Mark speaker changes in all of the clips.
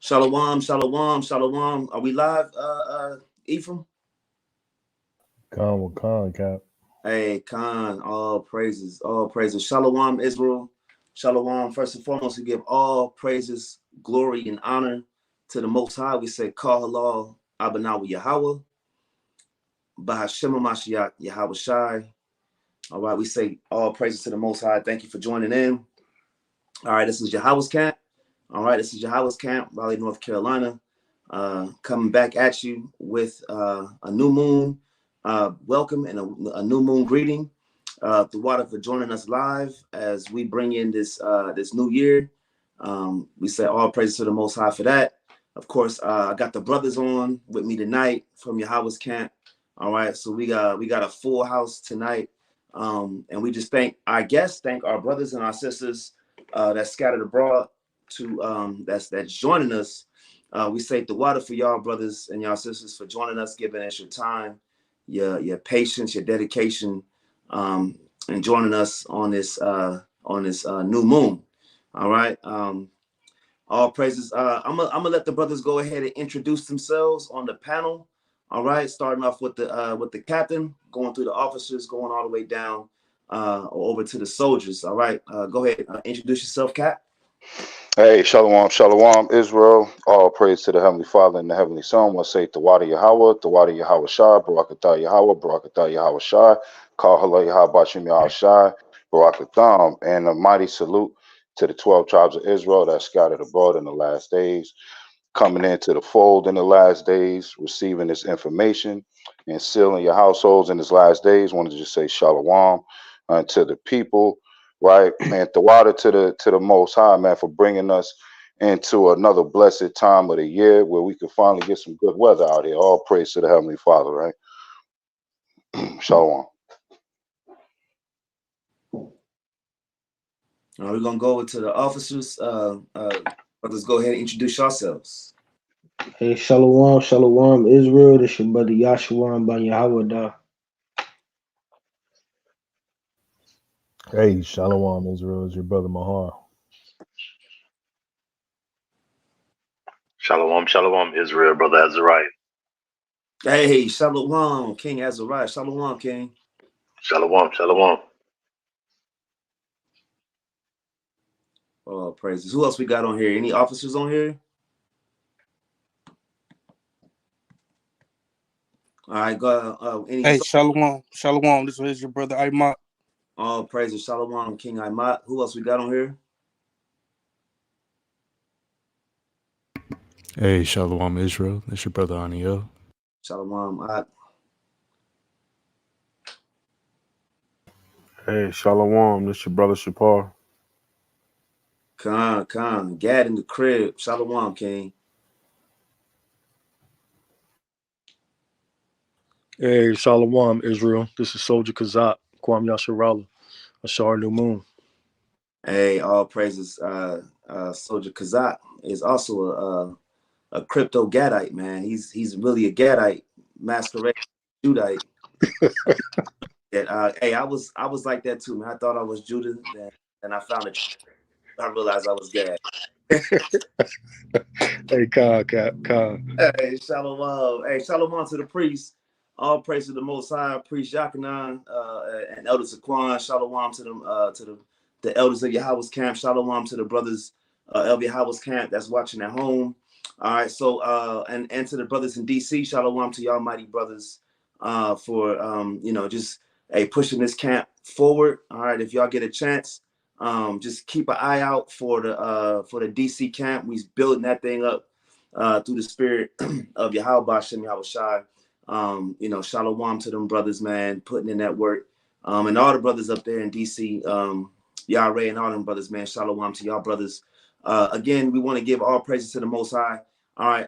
Speaker 1: Shalom, shalom, shalom. Are we live, Ephraim?
Speaker 2: Con, Cap.
Speaker 1: Hey, Khan, all praises, all praises. Shalom, Israel. Shalom. First and foremost, we give all praises, glory, and honor to the Most High. We say, Kah halal, Abanawa Yahweh, Bahashema Mashiach, Yahweh Shai. All right, we say all praises to the Most High. Thank you for joining in. All right, this is Yahweh's Camp. All right, this is Yahweh's Camp, Raleigh, North Carolina. Coming back at you with a new moon welcome and a new moon greeting. Water for joining us live as we bring in this new year. We say all praises to the Most High for that. Of course, I got the brothers on with me tonight from Yahweh's Camp. All right, so we got a full house tonight, and we just thank our brothers and our sisters that's scattered abroad to that's joining us. We say the water for y'all brothers and y'all sisters for joining us, giving us your time, your patience, your dedication, and joining us on this new moon. All right. All praises. I'm gonna let the brothers go ahead and introduce themselves on the panel. All right, starting off with the captain, going through the officers, going all the way down over to the soldiers. All right, go ahead, introduce yourself, Cap.
Speaker 3: Hey, shalom, shalom, Israel. All praise to the Heavenly Father and the Heavenly Son. We'll say Tawada Yahweh, Tawada Yahweh Shai, Barakatah Yahweh, Barakatah Yahweh Shai, Kal Hala Yahweh Bashim Yahweh Shai, Barakatham, and a mighty salute to the 12 tribes of Israel that scattered abroad in the last days, coming into the fold in the last days, receiving this information and sealing your households in these last days. Wanted to just say shalom to the people. Right, man, the water to the Most High, man, for bringing us into another blessed time of the year where we can finally get some good weather out here. All praise to the Heavenly Father, right? Shalom.
Speaker 1: We're gonna go over to the officers. Brothers, go ahead and introduce yourselves.
Speaker 4: Hey, shalom, shalom, Israel. This your brother Yahshua by Yahweh.
Speaker 2: Hey, Shalom, Israel. Is your brother Mahar.
Speaker 5: Shalom, shalom, Israel, brother Azariah.
Speaker 1: Hey, shalom, King Azariah. Shalom, King.
Speaker 5: Shalom, shalom.
Speaker 1: Oh, praises. Who else we got on here? Any officers on here? All right, go.
Speaker 6: Hey, shalom, shalom. This is your brother Aymat.
Speaker 1: All praises, shalom, King Aymat. Who else we got on here?
Speaker 7: Hey, Shalom Israel. That's your brother Aniel.
Speaker 1: Shalom.
Speaker 8: Hey, shalom. This your brother Shapar.
Speaker 1: Khan. Gad in the crib. Shalom, King.
Speaker 9: Hey, Shalom, Israel. This is Soldier Kazak, Kwam Yasharala, Ashar New Moon.
Speaker 1: Hey, all praises. Soldier Kazak is also a crypto Gadite, man. He's really a Gadite, masquerade Judite. Hey, I was like that too, man. I thought I was Judah, and I found it. I realized I was Gad.
Speaker 9: Hey, Khan.
Speaker 1: Hey, shalom. Hey, shalom to the priest. All praise to the Most High, priest Yakanan, and Elder Zaquan. Shalom to them, to the elders of Yahweh's camp. Shalom to the brothers of Yahweh's camp that's watching at home. All right, so and to the brothers in DC. Shalom to y'all mighty brothers for just pushing this camp forward. All right, if y'all get a chance, just keep an eye out for the DC camp. We's building that thing up through the spirit of Yahweh Bashem Yahweh Shai. Shalom to them brothers, man, putting in that work. And all the brothers up there in DC, Yahweh and all them brothers, man, shalom to y'all brothers. Again, we want to give all praises to the Most High. All right.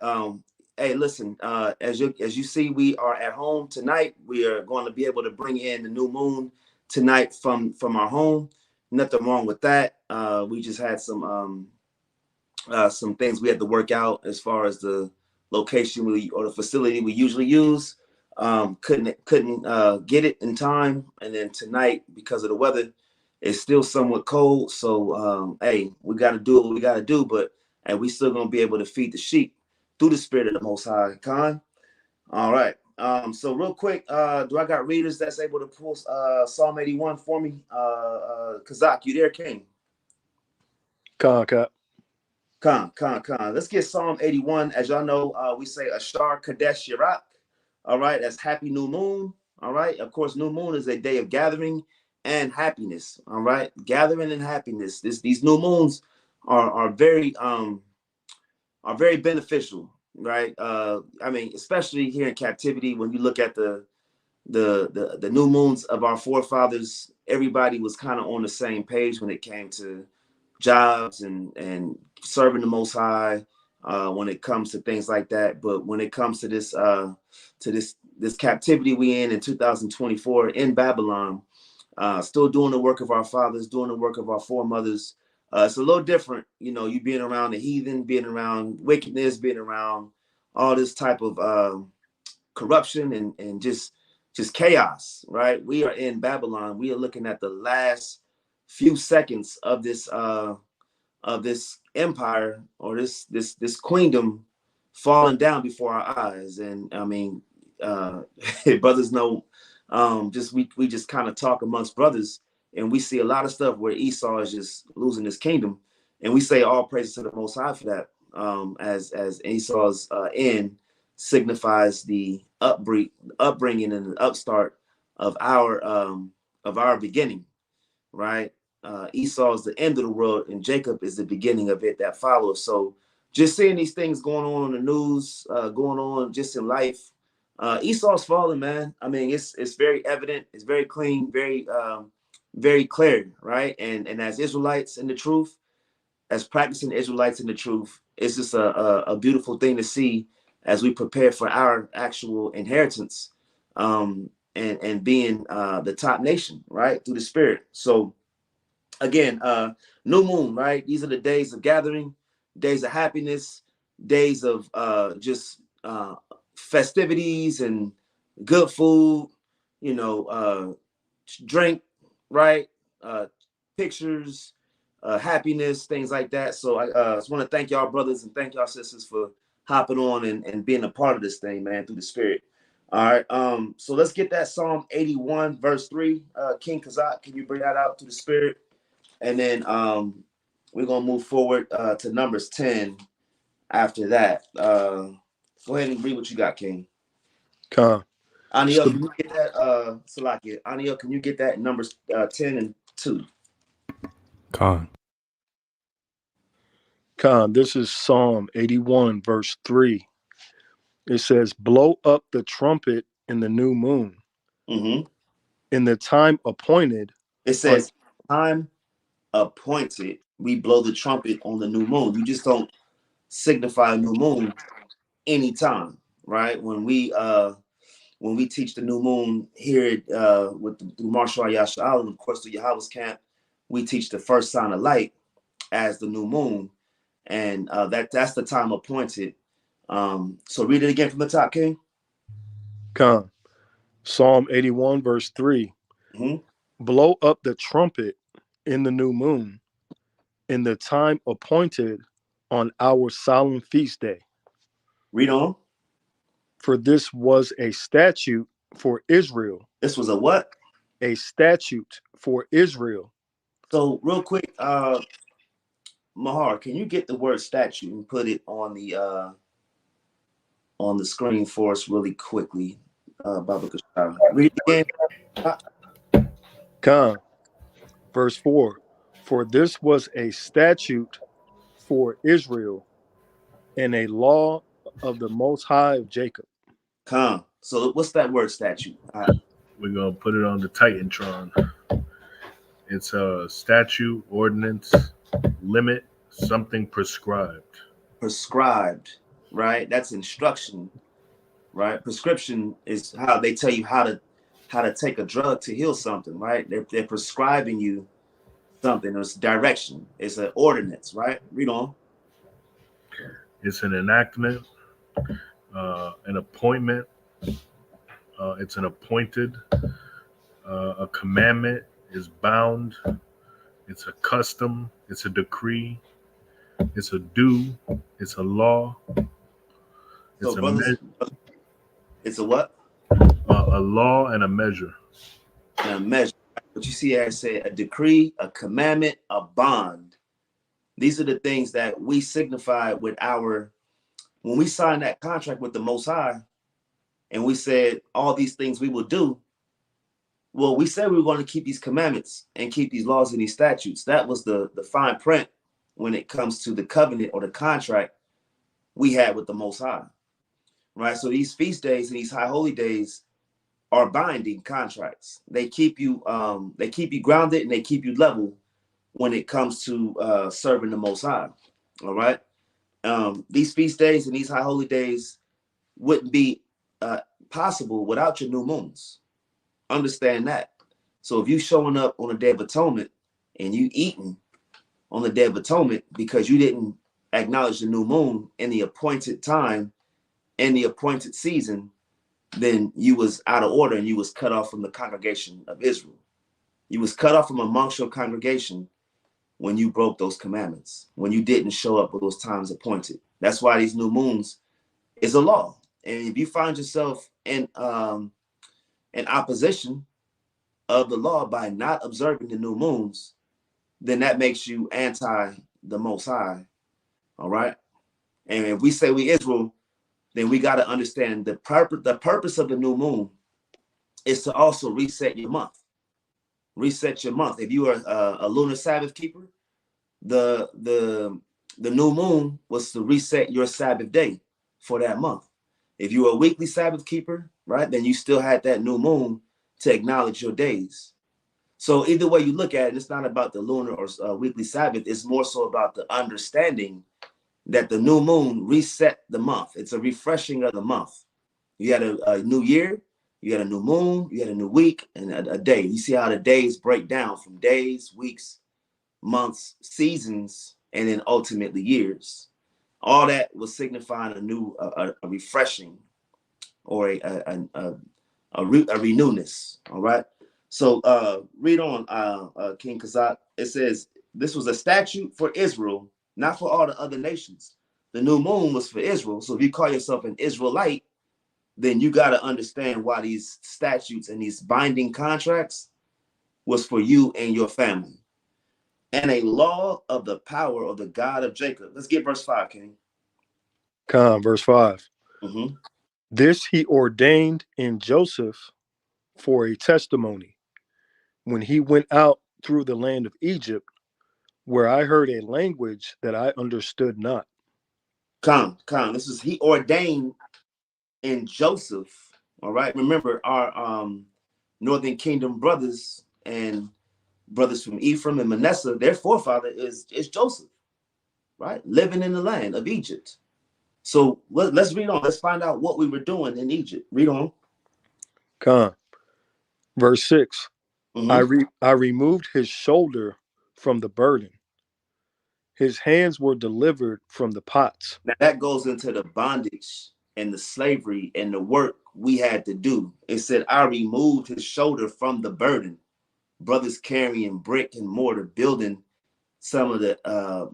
Speaker 1: Hey, listen, as you see, we are at home tonight. We are going to be able to bring in the new moon tonight from our home. Nothing wrong with that. We just had some things we had to work out as far as the location or the facility we usually use. Couldn't get it in time, and then tonight, because of the weather, it's still somewhat cold. So hey, we got to do what we got to do. But and we still gonna be able to feed the sheep through the Spirit of the Most High. Khan. All right. So real quick, do I got readers that's able to pull Psalm 81 for me? Kazak, you there, King?
Speaker 9: Cap.
Speaker 1: Khan. Let's get Psalm 81. As y'all know, we say Ashar Kadesh Yirak. All right, that's Happy New Moon. All right, of course, New Moon is a day of gathering and happiness. All right, gathering and happiness. These new moons are very beneficial, right? I mean, especially here in captivity, when you look at the new moons of our forefathers, everybody was kind of on the same page when it came to jobs and serving the Most High, when it comes to things like that. But when it comes to this captivity we in 2024 in Babylon, still doing the work of our fathers, doing the work of our foremothers, it's a little different, you know, you being around the heathen, being around wickedness, being around all this type of corruption and just chaos, right? We are in Babylon. We are looking at the last few seconds of this empire, or this queendom falling down before our eyes. And I mean, brothers know, we just kind of talk amongst brothers, and we see a lot of stuff where Esau is just losing his kingdom, and we say all praises to the Most High for that. As Esau's end signifies the upbringing and the upstart of our beginning, right? Esau is the end of the world, and Jacob is the beginning of it that follows. So just seeing these things going on in the news, going on just in life, Esau's falling, man. I mean, it's very evident, it's very clean, very clear, right? And as Israelites in the truth, as practicing Israelites in the truth, it's just a beautiful thing to see as we prepare for our actual inheritance, and being the top nation, right, through the Spirit. So again, new moon, right? These are the days of gathering, days of happiness, days of just festivities and good food, you know, drink, right? Pictures, happiness, things like that. So I just want to thank y'all brothers and thank y'all sisters for hopping on and being a part of this thing, man, through the Spirit. All right. So let's get that Psalm 81 verse 3. King Kazak, can you bring that out to the Spirit? And then we're gonna move forward to Numbers 10 after that. Go ahead and read what you got, King.
Speaker 9: Khan.
Speaker 1: Aniel, can you get that? Salakia. Aniel, can you get that in Numbers 10 and 2?
Speaker 7: Khan.
Speaker 9: This is Psalm 81, verse 3. It says, blow up the trumpet in the new moon.
Speaker 1: Mm-hmm.
Speaker 9: In the time appointed.
Speaker 1: It says, time appointed, we blow the trumpet on the new moon. You just don't signify a new moon anytime, right? When we teach the new moon here through Marshal Yasha'al, and of course the Yahweh's camp, we teach the first sign of light as the new moon, and that's the time appointed. So read it again from the top, King.
Speaker 9: Khan. Psalm 81, verse 3.
Speaker 1: Mm-hmm.
Speaker 9: Blow up the trumpet in the new moon, in the time appointed on our solemn feast day.
Speaker 1: Read on.
Speaker 9: For this was a statute for Israel.
Speaker 1: This was a what?
Speaker 9: A statute for Israel.
Speaker 1: So real quick, Mahar, can you get the word statute and put it on the screen for us really quickly? Baba Kashara. Read it again.
Speaker 9: Khan. Verse 4. For this was a statute for Israel and a law of the Most High of Jacob.
Speaker 1: Khan. So what's that word statute?
Speaker 10: We're going to put it on the Titantron. It's a statute, ordinance, limit, something prescribed.
Speaker 1: Prescribed, right? That's instruction, right? Prescription is how they tell you how to take a drug to heal something, right? They're prescribing you something. It's direction. It's an ordinance, right? Read on.
Speaker 10: It's an enactment, an appointment. It's an appointed. A commandment is bound. It's a custom. It's a decree. It's a due. It's a law. It's
Speaker 1: So,
Speaker 10: a
Speaker 1: brothers, it's a what?
Speaker 10: a law and a measure.
Speaker 1: And a measure. What you see here, I say a decree, a commandment, a bond. These are the things that we signify with when we signed that contract with the Most High, and we said all these things we will do. Well, we said we were going to keep these commandments and keep these laws and these statutes. That was the fine print when it comes to the covenant or the contract we had with the Most High, right? So these feast days and these high holy days are binding contracts. They keep you grounded and they keep you level when it comes to serving the Most High. All right. These feast days and these high holy days wouldn't be possible without your new moons. Understand that. So if you showing up on the Day of Atonement and you eating on the Day of Atonement because you didn't acknowledge the new moon in the appointed time, in the appointed season, then you was out of order and you was cut off from the congregation of Israel. You was cut off from amongst your congregation when you broke those commandments, when you didn't show up with those times appointed. That's why these new moons is a law. And if you find yourself in opposition of the law by not observing the new moons, then that makes you anti the Most High. All right. And if we say we Israel, then we got to understand the purpose of the new moon is to also reset your month. Reset your month. If you are a lunar Sabbath keeper, the new moon was to reset your Sabbath day for that month. If you were a weekly Sabbath keeper, right, then you still had that new moon to acknowledge your days. So either way you look at it, it's not about the lunar or weekly Sabbath. It's more so about the understanding that the new moon reset the month. It's a refreshing of the month. You had a new year, you had a new moon, you had a new week, and a day. You see how the days break down from days, weeks, months, seasons, and then ultimately years. All that was signifying a new, a refreshing, or a renewness. All right. So read on, King Kazak. It says this was a statute for Israel, not for all the other nations. The new moon was for Israel. So if you call yourself an Israelite, then you got to understand why these statutes and these binding contracts was for you and your family. And a law of the power of the God of Jacob. Let's get verse 5, King.
Speaker 9: Verse 5.
Speaker 1: Mm-hmm.
Speaker 9: This he ordained in Joseph for a testimony when he went out through the land of Egypt, where I heard a language that I understood not.
Speaker 1: Come. This is he ordained in Joseph. All right. Remember our Northern Kingdom brothers and brothers from Ephraim and Manasseh, their forefather is Joseph, right? Living in the land of Egypt. So let's read on. Let's find out what we were doing in Egypt. Read on.
Speaker 9: Verse 6.
Speaker 1: Mm-hmm.
Speaker 9: I removed his shoulder from the burden. His hands were delivered from the pots.
Speaker 1: Now that goes into the bondage and the slavery and the work we had to do. It said, I removed his shoulder from the burden. Brothers carrying brick and mortar, building some of the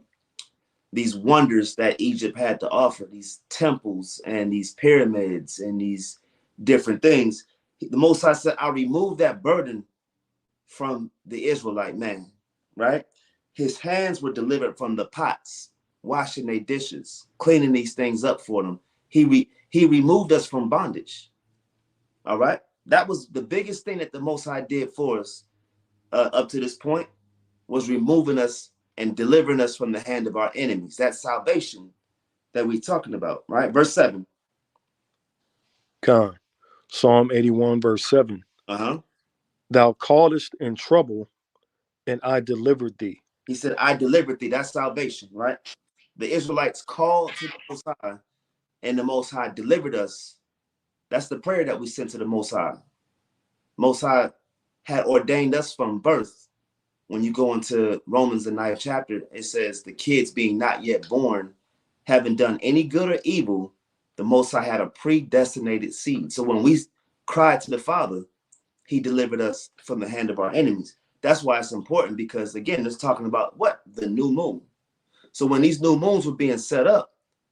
Speaker 1: these wonders that Egypt had to offer, these temples and these pyramids and these different things. The Most High said, I removed that burden from the Israelite man, right? His hands were delivered from the pots, washing their dishes, cleaning these things up for them. He removed us from bondage. All right. That was the biggest thing that the Most High did for us up to this point, was removing us and delivering us from the hand of our enemies. That salvation that we're talking about, right? Verse 7.
Speaker 9: Psalm 81, verse 7.
Speaker 1: Uh-huh.
Speaker 9: Thou calledest in trouble, and I delivered thee.
Speaker 1: He said, I delivered thee. That's salvation, right? The Israelites called to the Most High, and the Most High delivered us. That's the prayer that we sent to the Most High. Most High had ordained us from birth. When you go into Romans, the 9th chapter, it says the kids being not yet born, haven't done any good or evil, the Most High had a predestinated seed. So when we cried to the Father, he delivered us from the hand of our enemies. That's why it's important, because again, it's talking about what? The new moon. So when these new moons were being set up,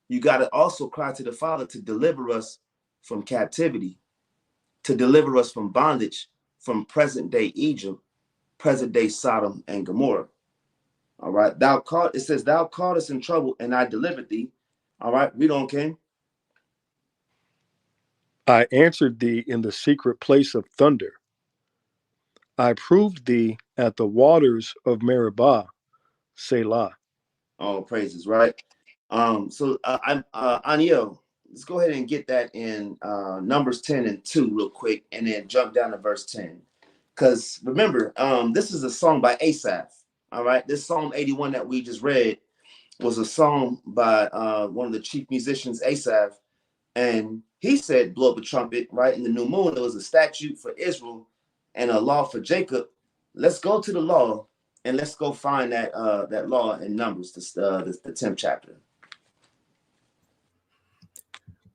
Speaker 1: you got to also cry to the Father to deliver us from captivity, to deliver us from bondage, from present day Egypt, present day Sodom and Gomorrah. All right. It says, thou caught us in trouble and I delivered thee. All right. Read on, King.
Speaker 9: I answered thee in the secret place of thunder. I proved thee at the waters of Meribah, Selah.
Speaker 1: All praises, right? Aniel, let's go ahead and get that in Numbers 10 and 2 real quick, and then jump down to verse 10. Because remember, this is a song by Asaph. All right. This Psalm 81 that we just read was a song by one of the chief musicians, Asaph. And he said, blow up a trumpet, right? In the new moon, it was a statute for Israel and a law for Jacob. Let's go to the law and let's go find that that law in Numbers, the 10th chapter.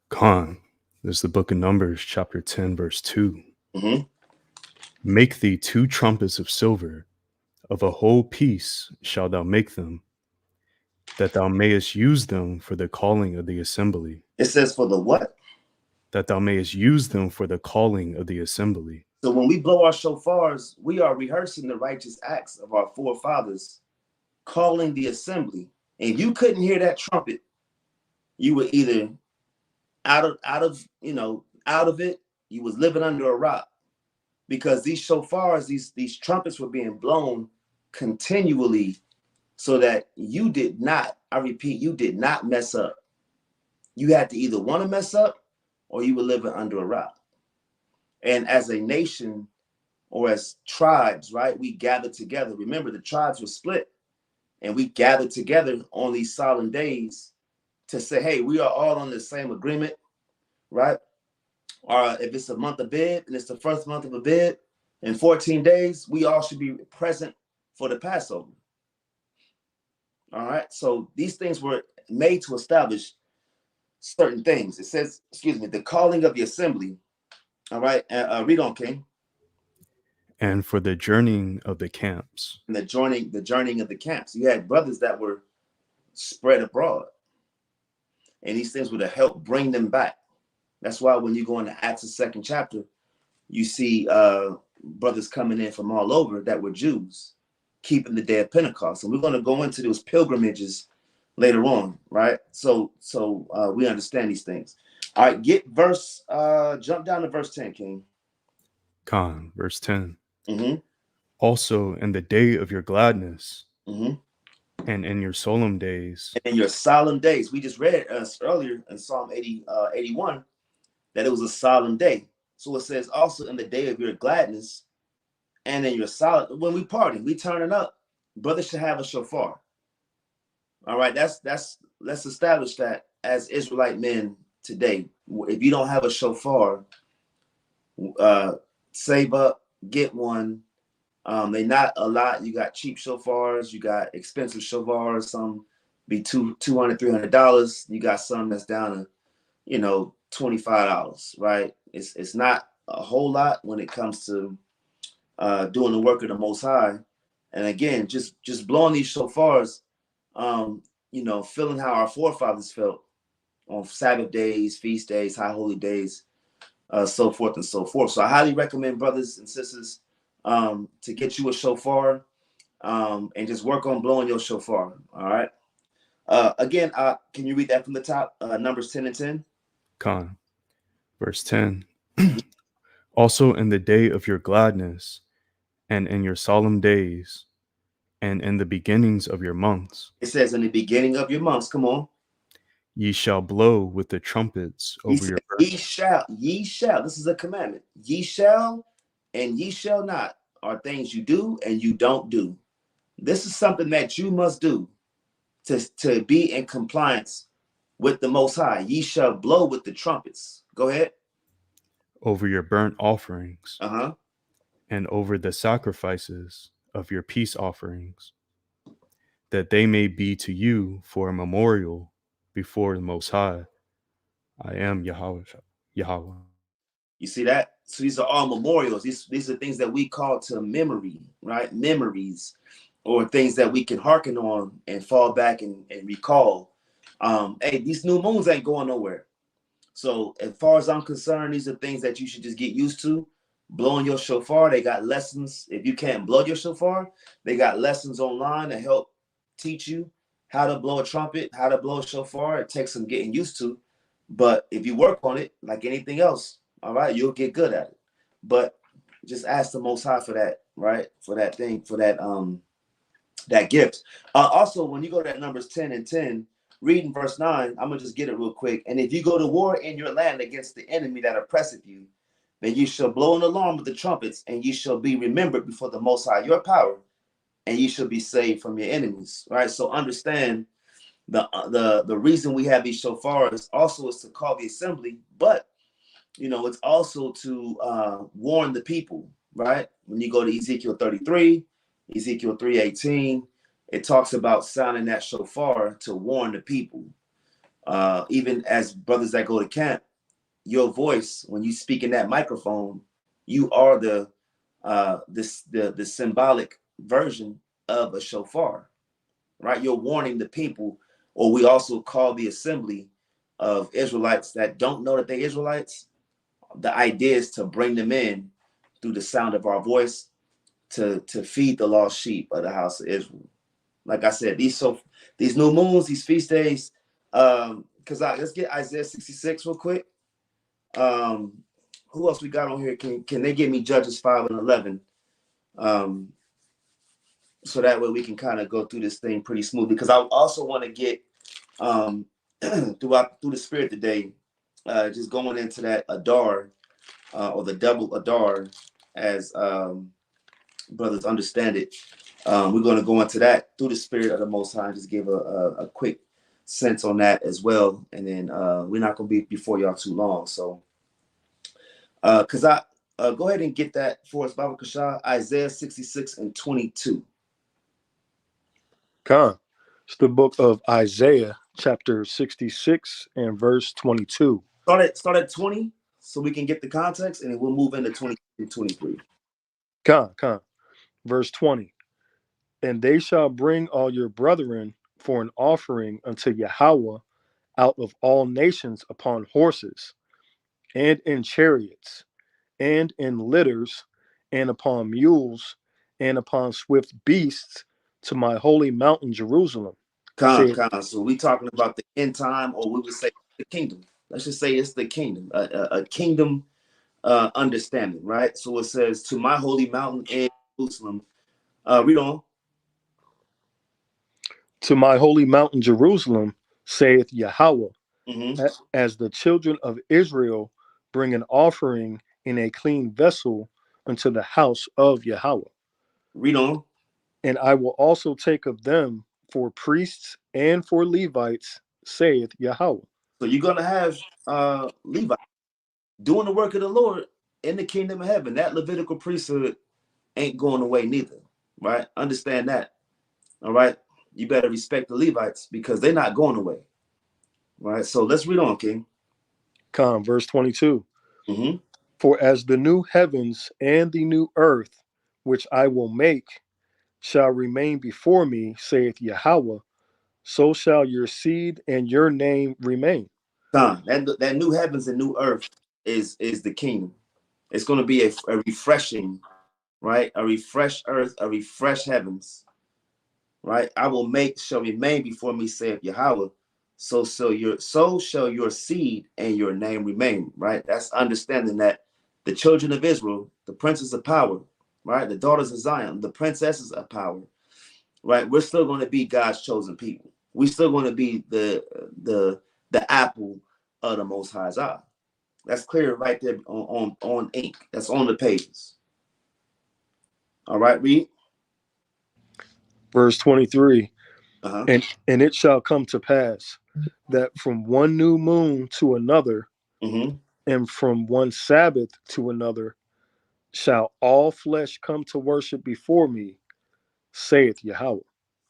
Speaker 7: Khan, this is the book of Numbers, chapter 10, verse 2.
Speaker 1: Mm-hmm.
Speaker 7: Make thee 2 trumpets of silver, of a whole piece shalt thou make them, that thou mayest use them for the calling of the assembly.
Speaker 1: It says for the what?
Speaker 7: That thou mayest use them for the calling of the assembly.
Speaker 1: So when we blow our shofars, we are rehearsing the righteous acts of our forefathers, calling the assembly. And if you couldn't hear that trumpet, you were either out of it, you was living under a rock. Because these shofars, these trumpets were being blown continually so that you did not, I repeat, you did not mess up. You had to either want to mess up or you were living under a rock. And as a nation or as tribes, right, we gathered together. Remember, the tribes were split and we gathered together on these solemn days to say, hey, we are all on the same agreement, right? Or if it's a month of Abib and it's the first month of Abib, in 14 days, we all should be present for the Passover. All right. So these things were made to establish certain things. It says, the calling of the assembly. All right. Read on, King.
Speaker 7: And for the journeying of the camps.
Speaker 1: And the journeying of the camps. You had brothers that were spread abroad. And these things were to help bring them back. That's why when you go into Acts, the 2nd chapter, you see brothers coming in from all over that were Jews, keeping the day of Pentecost. And we're going to go into those pilgrimages later on, right? So we understand these things. All right, jump down to verse 10, King.
Speaker 7: Khan, verse 10.
Speaker 1: Mm-hmm.
Speaker 7: Also in the day of your gladness,
Speaker 1: mm-hmm.
Speaker 7: and in your solemn days.
Speaker 1: And in your solemn days. We just read earlier in Psalm 81 that it was a solemn day. So it says also in the day of your gladness and in your solemn, when we party, we turning up, brothers should have a shofar. All right, let's establish that as Israelite men today. If you don't have a shofar, save up, get one. They not a lot. You got cheap shofars, you got expensive shofars, some be $200, $300. You got some that's down to, $25, right? It's not a whole lot when it comes to doing the work of the Most High. And again, just blowing these shofars, feeling how our forefathers felt on Sabbath days, feast days, high holy days, so forth and so forth. So I highly recommend brothers and sisters to get you a shofar and just work on blowing your shofar. All right. Again, can you read that from the top? Numbers 10 and 10.
Speaker 7: Khan, verse 10. Also in the day of your gladness, and in your solemn days, and in the beginnings of your months.
Speaker 1: It says in the beginning of your months, come on.
Speaker 7: Ye shall blow with the trumpets over your
Speaker 1: Ye shall, this is a commandment. Ye shall and ye shall not are things you do and you don't do. This is something that you must do to be in compliance with the Most High. Ye shall blow with the trumpets. Go ahead.
Speaker 7: Over your burnt offerings.
Speaker 1: Uh-huh.
Speaker 7: And over the sacrifices of your peace offerings, that they may be to you for a memorial before the Most High. I am Yahweh.
Speaker 1: You see that? So these are all memorials. These are things that we call to memory, right? Memories. or things that we can hearken on and fall back and recall. Hey, these new moons ain't going nowhere. So as far as I'm concerned, these are things that you should just get used to. Blowing your shofar, they got lessons. If you can't blow your shofar, they got lessons online to help teach you how to blow a trumpet, how to blow a shofar. It takes some getting used to. But if you work on it, like anything else, all right, you'll get good at it. But just ask the Most High for that, right? For that thing, for that gift. Also, when you go to that Numbers 10 and 10, reading verse 9, I'm gonna just get it real quick. And if you go to war in your land against the enemy that oppresseth you, then you shall blow an alarm with the trumpets, and you shall be remembered before the Most High your power, and you shall be saved from your enemies. Right. So understand the reason we have these shofars also is to call the assembly, but it's also to warn the people. Right. When you go to Ezekiel 33, Ezekiel 3:18, it talks about sounding that shofar to warn the people. Even as brothers that go to camp, your voice, when you speak in that microphone, you are the symbolic version of a shofar, right? You're warning the people, or we also call the assembly of Israelites that don't know that they're Israelites. The idea is to bring them in through the sound of our voice to feed the lost sheep of the house of Israel. Like I said, these new moons, these feast days, let's get Isaiah 66 real quick. Who else we got on here? Can they give me Judges 5 and 11? So that way we can kind of go through this thing pretty smoothly. Because I also want to get through the spirit today, just going into that Adar, or the double Adar, as brothers understand it. We're going to go into that through the spirit of the Most High and just give a quick sense on that as well. And then we're not going to be before y'all too long. So, because go ahead and get that for us, Baba Kasha, Isaiah 66 and 22.
Speaker 9: Khan. It's the book of Isaiah, chapter 66 and verse 22.
Speaker 1: Start at 20 so we can get the context, and then we'll move into 20 and 23.
Speaker 9: Khan. Verse 20. And they shall bring all your brethren for an offering unto Yahweh out of all nations upon horses, and in chariots, and in litters, and upon mules, and upon swift beasts, to my holy mountain Jerusalem.
Speaker 1: So we talking about the end time, or we would say the kingdom. Let's just say it's the kingdom, a kingdom understanding, right? So it says, to my holy mountain in Jerusalem. Read on.
Speaker 9: To my holy mountain Jerusalem, saith Yahweh,
Speaker 1: Mm-hmm.
Speaker 9: as the children of Israel bring an offering in a clean vessel unto the house of Yahweh.
Speaker 1: Read on.
Speaker 9: And I will also take of them for priests and for Levites, saith Yahweh.
Speaker 1: So you're going to have Levi doing the work of the Lord in the kingdom of heaven. That Levitical priesthood ain't going away neither, right? Understand that, all right? You better respect the Levites because they're not going away, right? So let's read on, King.
Speaker 9: Come, verse 22.
Speaker 1: Mm-hmm.
Speaker 9: For as the new heavens and the new earth, which I will make, shall remain before me, saith Yahweh, so shall your seed and your name remain.
Speaker 1: That new heavens and new earth is the kingdom. It's going to be a refreshing, right? A refreshed earth, a refreshed heavens, right? I will make shall remain before me, saith Yahweh. So shall your seed and your name remain, right? That's understanding that the children of Israel, the princes of power, right? The daughters of Zion, the princesses of power, right? We're still going to be God's chosen people. We're still going to be the apple of the Most High's eye. That's clear right there on ink. That's on the pages. All right, read.
Speaker 9: Verse 23.
Speaker 1: Uh-huh.
Speaker 9: And it shall come to pass that from one new moon to another,
Speaker 1: Mm-hmm.
Speaker 9: and from one Sabbath to another, shall all flesh come to worship before me, saith Yahweh.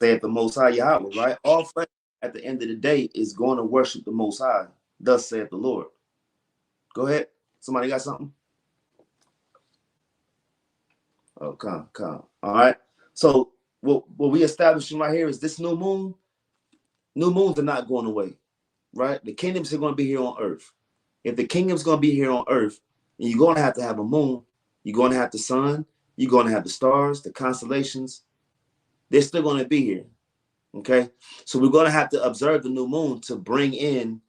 Speaker 1: Saith the Most High Yahweh, right? All flesh at the end of the day is going to worship the Most High. Thus saith the Lord. Go ahead. Somebody got something? Oh, come. All right. So what we establishing right here is this new moon. New moons are not going away, right? The kingdoms are going to be here on earth. If the kingdom's going to be here on earth, and you're going to have a moon, you're going to have the sun, you're going to have the stars, the constellations. They're still going to be here. Okay, so we're going to have to observe the new moon to bring in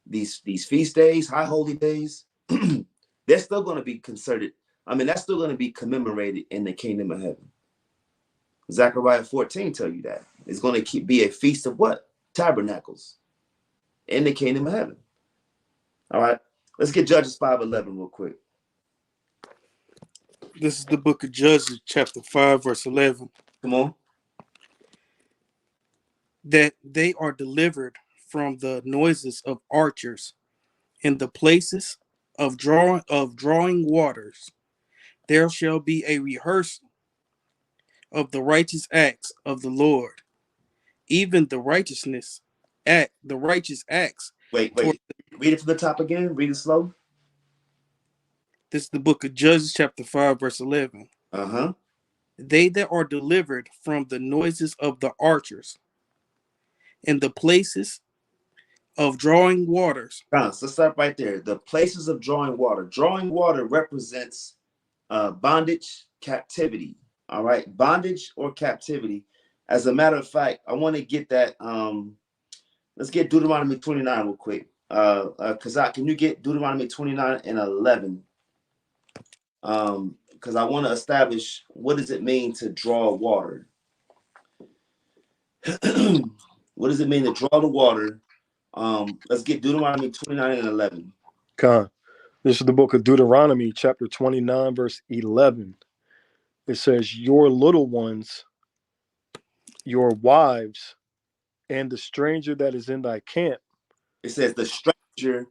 Speaker 1: these feast days, high holy days. They're still going to be concerted. I mean, that's still going to be commemorated in the kingdom of heaven. Zechariah 14 tell you that. It's going to be a feast of what? Tabernacles in the kingdom of heaven. All right, let's get Judges 5:11 real quick.
Speaker 6: This is the book of Judges, chapter 5, verse 11.
Speaker 1: Come on.
Speaker 6: That they are delivered from the noises of archers in the places of drawing waters. There shall be a rehearsal of the righteous acts of the Lord, even the righteous acts.
Speaker 1: Wait. Read it from the top again. Read it slow.
Speaker 6: This is the book of Judges, chapter 5, verse 11.
Speaker 1: Uh-huh.
Speaker 6: They that are delivered from the noises of the archers in the places of drawing waters.
Speaker 1: So let's start right there. The places of drawing water. Drawing water represents bondage, captivity. All right, bondage or captivity. As a matter of fact, I want to get that. Let's get Deuteronomy 29 real quick. Kazak, can you get Deuteronomy 29 and 11? Because I want to establish what does it mean to draw water. What does it mean to draw the water? Let's get Deuteronomy 29 and 11.
Speaker 9: Con. This is the book of Deuteronomy, chapter 29, verse 11. It says, your little ones, your wives, and the stranger that is in thy camp.
Speaker 1: It says the stranger.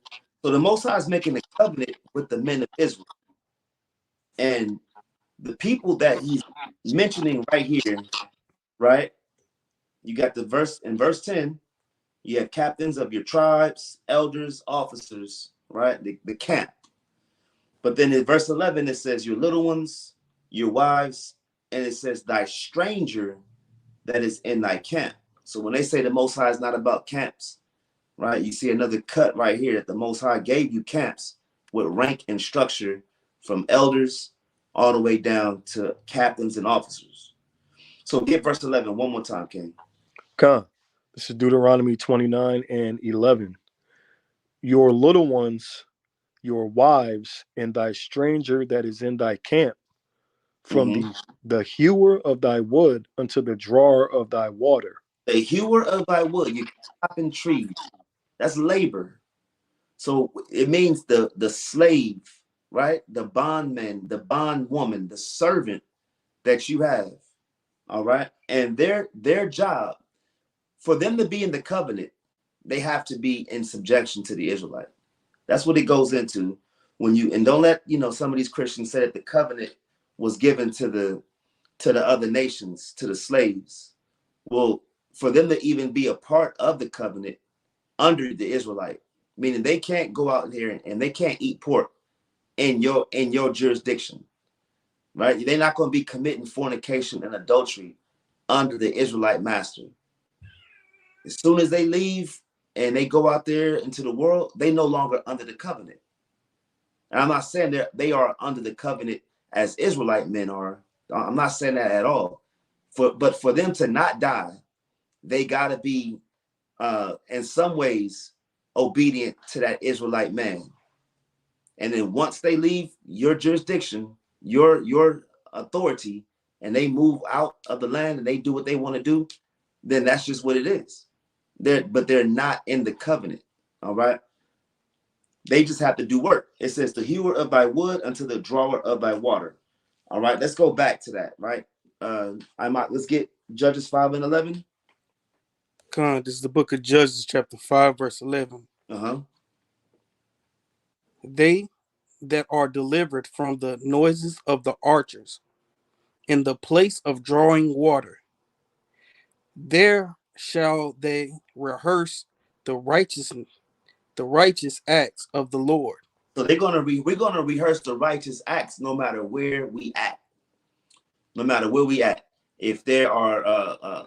Speaker 1: So the Most High is making a covenant with the men of Israel. And the people that he's mentioning right here, right? You got the verse in verse 10, you have captains of your tribes, elders, officers, right? The camp. But then in verse 11, it says your little ones, your wives, and it says thy stranger that is in thy camp. So when they say the Most High is not about camps, right? You see another cut right here that the Most High gave you camps with rank and structure from elders all the way down to captains and officers. So get verse 11 one more time, King.
Speaker 9: Con. This is Deuteronomy 29 and 11. Your little ones, your wives, and thy stranger that is in thy camp, from the hewer of thy wood unto the drawer of thy water.
Speaker 1: The hewer of thy wood, you chopping trees. That's labor. So it means the slave, right? The bondman, the bondwoman, the servant that you have. All right. And their job, for them to be in the covenant, they have to be in subjection to the Israelite. That's what it goes into when you, and don't let, some of these Christians say that the covenant was given to the other nations, to the slaves. Well, for them to even be a part of the covenant under the Israelite, meaning they can't go out here and they can't eat pork in your jurisdiction, right? They're not going to be committing fornication and adultery under the Israelite master. As soon as they leave and they go out there into the world, they no longer under the covenant. And I'm not saying they are under the covenant as Israelite men are. I'm not saying that at all. But for them to not die, they got to be, in some ways, obedient to that Israelite man. And then once they leave your jurisdiction, your authority, and they move out of the land and they do what they want to do, then that's just what it is. But they're not in the covenant. All right. They just have to do work. It says the hewer of thy wood unto the drawer of thy water. All right, let's go back to that, right? Let's get Judges 5 and 11.
Speaker 6: Con, this is the book of Judges, chapter 5, verse 11. They that are delivered from the noises of the archers in the place of drawing water, there shall they rehearse the righteous acts of the Lord.
Speaker 1: So we're gonna rehearse the righteous acts no matter where we at. No matter where we at. If there are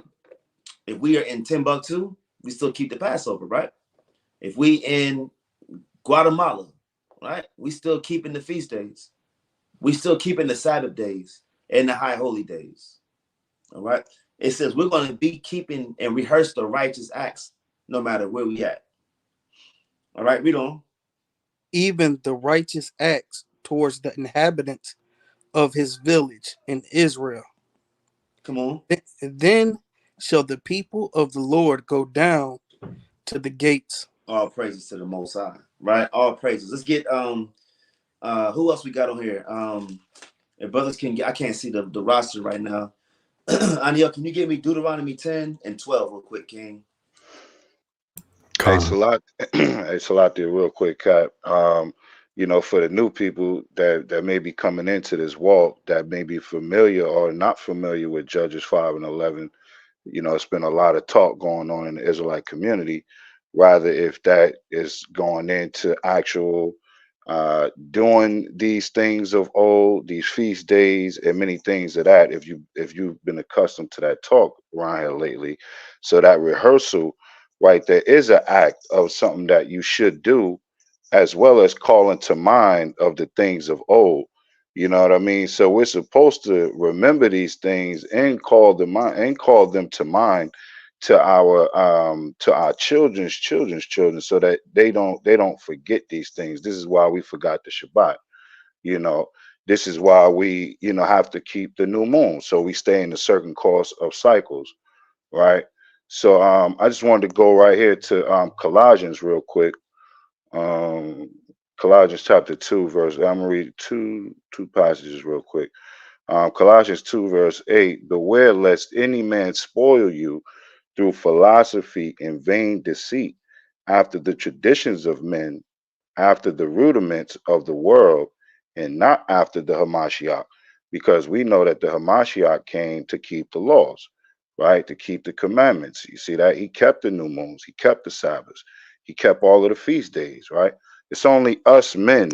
Speaker 1: if we are in Timbuktu, we still keep the Passover, right? If we in Guatemala, right, we still keeping the feast days. We still keeping the Sabbath days and the high holy days. All right. It says we're going to be keeping and rehearse the righteous acts no matter where we at. All right, read on.
Speaker 6: Even the righteous acts towards the inhabitants of his village in Israel.
Speaker 1: Come on.
Speaker 6: Then shall the people of the Lord go down to the gates.
Speaker 1: All praises to the Most High, right? All praises. Let's get who else we got on here? If brothers can get, I can't see the roster right now. Aniel, can you give me Deuteronomy 10 and 12 real quick, King?
Speaker 3: Hey, Salat, hey, Salat, there, real quick, Cap. You know, for the new people that may be coming into this walk, that may be familiar or not familiar with Judges 5 and 11, you know, it's been a lot of talk going on in the Israelite community. Rather, if that is going into actual doing these things of old, these feast days, and many things of that, if you've been accustomed to that talk around here lately, so that rehearsal, right, there is an act of something that you should do, as well as calling to mind of the things of old. You know what I mean? So we're supposed to remember these things and call them to mind to our children's children, so that they don't forget these things. This is why we forgot the Shabbat. You know, this is why we, you know, have to keep the new moon, so we stay in a certain course of cycles, right? So I just wanted to go right here to Colossians real quick. Colossians chapter 2 verse, I'm gonna read two passages real quick. Colossians 2 verse 8, beware lest any man spoil you through philosophy and vain deceit, after the traditions of men, after the rudiments of the world, and not after the Hamashiach, because we know that the Hamashiach came to keep the laws, right? To keep the commandments. You see that he kept the new moons, he kept the Sabbaths, he kept all of the feast days, right? It's only us men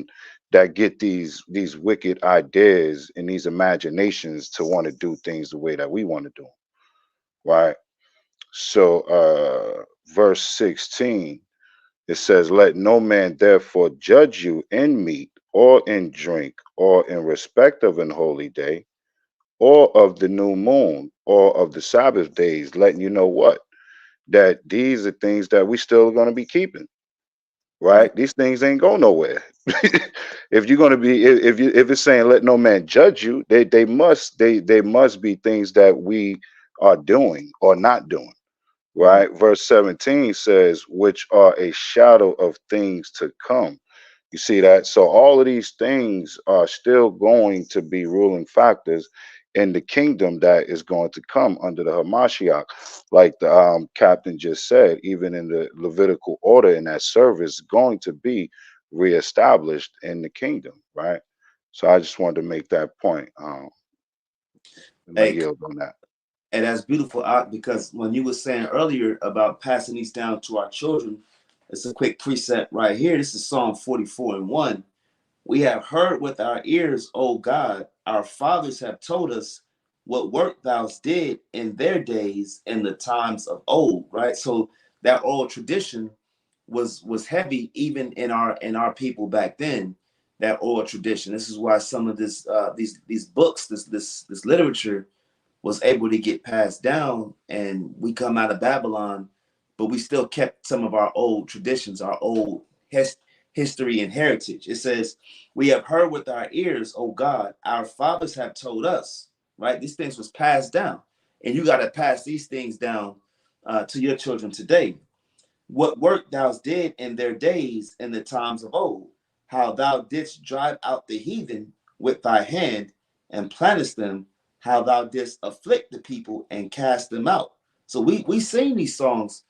Speaker 3: that get these wicked ideas and these imaginations to want to do things the way that we want to do them, right? So verse 16, it says, let no man therefore judge you in meat or in drink or in respect of an holy day or of the new moon or of the Sabbath days, letting you know what? That these are things that we still going to be keeping, right? These things ain't go nowhere. If you're going to be, if it's saying let no man judge you, they must be things that we are doing or not doing. Right. Verse 17 says, which are a shadow of things to come. You see that? So all of these things are still going to be ruling factors in the kingdom that is going to come under the Hamashiach. Like the captain just said, even in the Levitical order in that service, going to be reestablished in the kingdom. Right. So I just wanted to make that point. And I yield on that.
Speaker 1: And that's beautiful, because when you were saying earlier about passing these down to our children, it's a quick precept right here. This is Psalm 44 and 1. We have heard with our ears, O God, our fathers have told us what work thou did in their days in the times of old, right? So that old tradition was heavy even in our people back then, that old tradition. This is why some of this these books, this literature was able to get passed down, and we come out of Babylon, but we still kept some of our old traditions, our old history and heritage. It says, we have heard with our ears, O God, our fathers have told us, right? These things was passed down, and you got to pass these things down to your children today. What work thou did in their days in the times of old, how thou didst drive out the heathen with thy hand and plantest them, how thou didst afflict the people and cast them out. So we sing these songs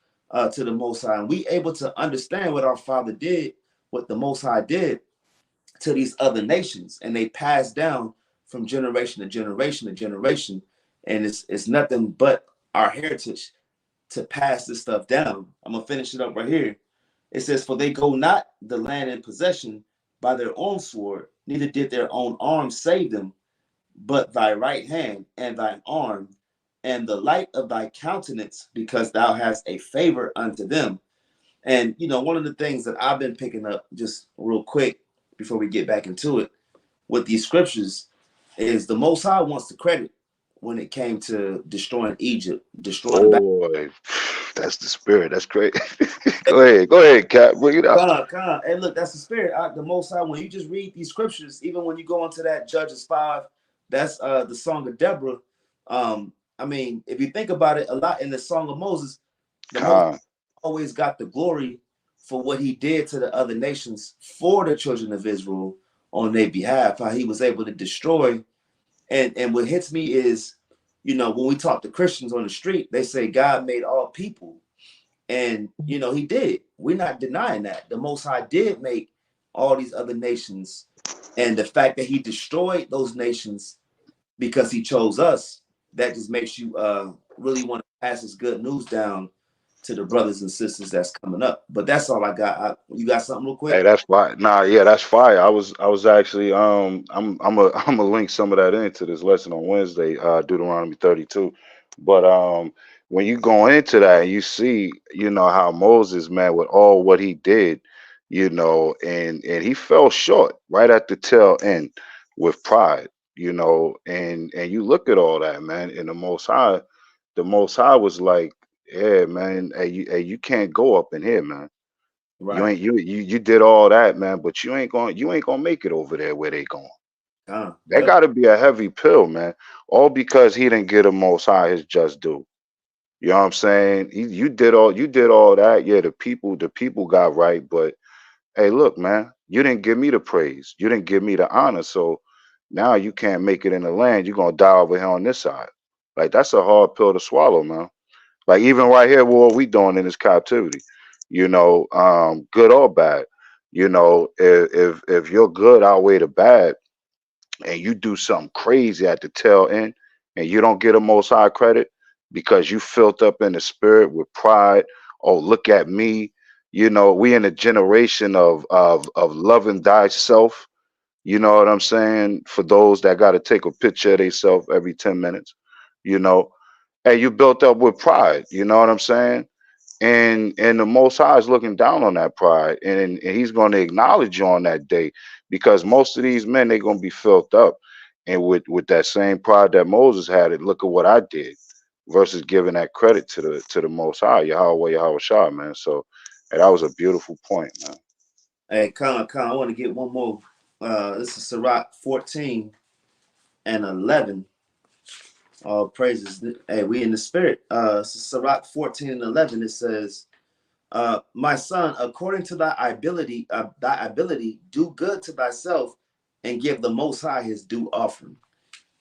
Speaker 1: to the Most High, and we able to understand what our Father did, what the Most High did to these other nations, and they passed down from generation to generation to generation. And it's nothing but our heritage to pass this stuff down. I'm gonna finish it up right here. It says, for they go not the land in possession by their own sword, neither did their own arm save them, but thy right hand and thine arm, and the light of thy countenance, because thou hast a favor unto them. And one of the things that I've been picking up just real quick before we get back into it with these scriptures is the Most High wants the credit when it came to destroying Egypt, destroying
Speaker 3: Boy, that's the spirit. That's great. Go ahead, Cap. Bring it up.
Speaker 1: Come on. Hey, look, that's the spirit. The Most High, when you just read these scriptures, even when you go into that Judges 5, that's the Song of Deborah. I mean, if you think about it, a lot in the Song of Moses, the Most always got the glory for what he did to the other nations for the children of Israel on their behalf, how he was able to destroy. And what hits me is, when we talk to Christians on the street, they say God made all people. And, he did. We're not denying that. The Most High did make all these other nations. And the fact that he destroyed those nations because he chose us, that just makes you really want to pass this good news down to the brothers and sisters that's coming up. But that's all I got. You got something real quick?
Speaker 3: Hey, that's fire. Nah, yeah, that's fire. I was actually I'm a link some of that into this lesson on Wednesday, Deuteronomy 32. But when you go into that and you see, how Moses, man, with all what he did, and he fell short right at the tail end with pride, and you look at all that, man, and the Most High was like, yeah, man, hey, you can't go up in here, man.
Speaker 1: Right.
Speaker 3: You did all that, man, but you ain't gonna make it over there where they going. That got to be a heavy pill, man. All because he didn't get the Most High his just due. You know what I'm saying? You did all that. Yeah, the people got right, but hey, look, man, you didn't give me the praise. You didn't give me the honor. So now you can't make it in the land. You're gonna die over here on this side. Like, that's a hard pill to swallow, man. Like, even right here, what we doing in this captivity, good or bad, if your good outweigh the bad and you do something crazy at the tail end and you don't get a Most High credit because you filled up in the spirit with pride. Oh, look at me. We in a generation of loving thyself. You know what I'm saying? For those that got to take a picture of themselves every 10 minutes, hey, you built up with pride, you know what I'm saying? And the Most High is looking down on that pride, and he's going to acknowledge you on that day, because most of these men, they're going to be filled up, and with that same pride that Moses had, it, look at what I did, versus giving that credit to the Most High, Yahweh Shah, man. So hey, that was a beautiful point, man.
Speaker 1: Hey, Khan, I want to get one more. This is Sirach 14 and 11. All praises. Hey, we in the spirit. Sirach 14 and 11, it says, my son, according to thy ability, do good to thyself and give the Most High his due offering.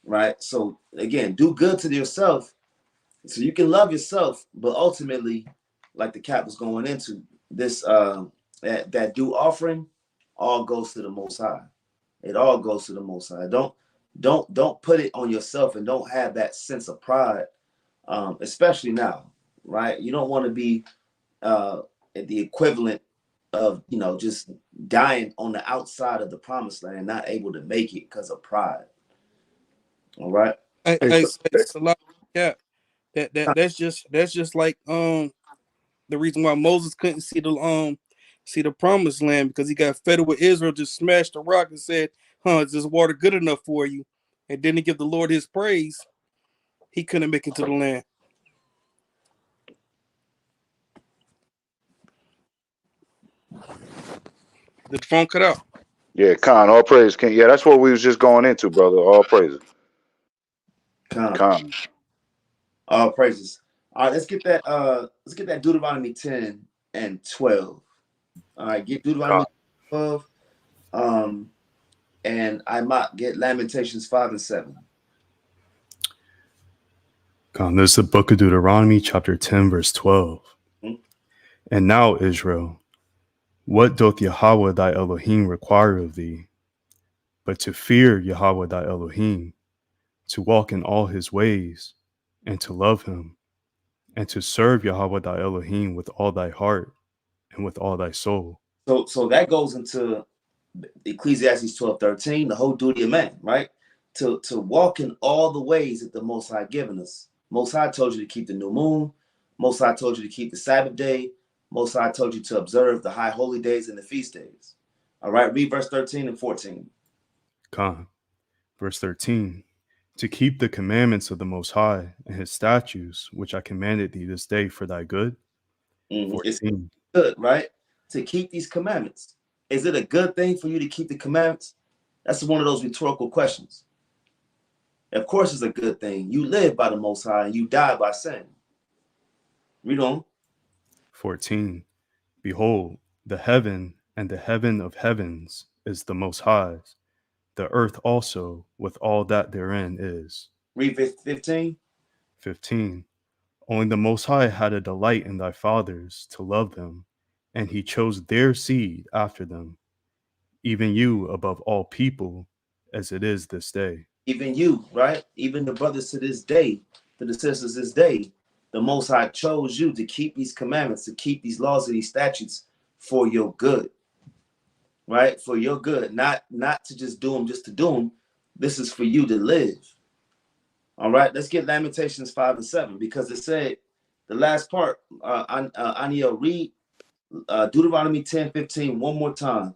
Speaker 1: Right? So again, do good to yourself so you can love yourself, but ultimately, like the Cap was going into, this that due offering all goes to the Most High. It all goes to the Most High. Don't put it on yourself, and don't have that sense of pride, especially now, right? You don't want to be the equivalent of just dying on the outside of the promised land, not able to make it because of pride. All right.
Speaker 6: It's a lot. Yeah, that's just like the reason why Moses couldn't see the promised land, because he got fed with Israel, just smashed the rock and said, is this water good enough for you? And didn't give the Lord his praise. He couldn't make it to the land. The phone cut out.
Speaker 3: Yeah, Khan, all praise, King. Yeah, that's what we was just going into, brother. All praises. Khan.
Speaker 1: All praises. All right, let's get that Deuteronomy 10 and 12. All right, get Deuteronomy 12. And I might get Lamentations 5 and 7.
Speaker 7: This is the book of Deuteronomy, chapter 10, verse 12. Mm-hmm. And now, Israel, what doth Yahweh thy Elohim require of thee, but to fear Yahweh thy Elohim, to walk in all his ways, and to love him, and to serve Yahweh thy Elohim with all thy heart and with all thy soul.
Speaker 1: So that goes into Ecclesiastes 12:13, the whole duty of man, right? To walk in all the ways that the Most High given us. Most High told you to keep the new moon. Most High told you to keep the Sabbath day. Most High told you to observe the high holy days and the feast days. All right, read verse 13 and 14.
Speaker 7: Con. Verse 13. To keep the commandments of the Most High and his statutes, which I commanded thee this day for thy good.
Speaker 1: It's
Speaker 7: 14.
Speaker 1: good, right? To keep these commandments. Is it a good thing for you to keep the commandments? That's one of those rhetorical questions. Of course, it's a good thing. You live by the Most High and you die by sin. Read on.
Speaker 7: 14. Behold, the heaven and the heaven of heavens is the Most High's, the earth also with all that therein is.
Speaker 1: Read 15.
Speaker 7: 15. Only the Most High had a delight in thy fathers to love them, and he chose their seed after them, even you above all people, as it is this day.
Speaker 1: Even you, right? Even the brothers to this day, to the sisters this day, the Most High chose you to keep these commandments, to keep these laws and these statutes for your good, right? For your good, not to just do them just to do them. This is for you to live. All right, let's get Lamentations 5 and 7, because it said the last part. Aniel, read Deuteronomy 10:15 one more time,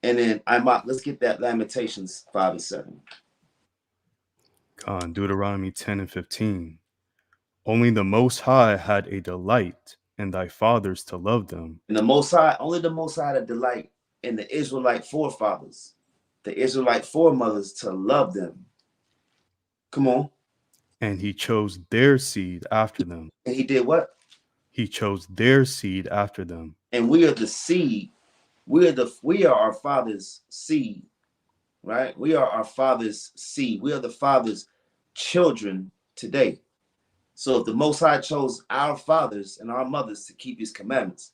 Speaker 1: and then let's get that Lamentations 5 and 7.
Speaker 7: Deuteronomy 10 and 15. Only the Most High had a delight in thy fathers to love them.
Speaker 1: And the Most High, only the Most High had a delight in the Israelite forefathers, the Israelite foremothers, to love them. Come on.
Speaker 7: And he chose their seed after them.
Speaker 1: And he did what?
Speaker 7: He chose their seed after them.
Speaker 1: And we are the seed. We are our father's seed, right? We are our father's seed. We are the father's children today. So if the Most High chose our fathers and our mothers to keep his commandments,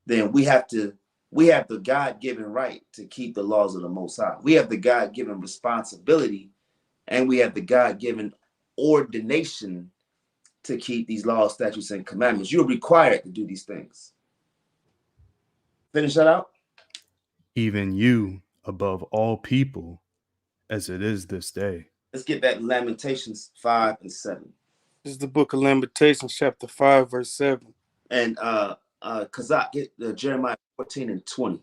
Speaker 1: then we have the God-given right to keep the laws of the Most High. We have the God-given responsibility, and we have the God-given ordination to keep these laws, statutes, and commandments. You're required to do these things. Finish that out.
Speaker 7: Even you above all people, as it is this day.
Speaker 1: Let's get back to Lamentations 5 and 7.
Speaker 6: This is the book of Lamentations, chapter 5, verse 7.
Speaker 1: And Kazak, get Jeremiah 14 and 20.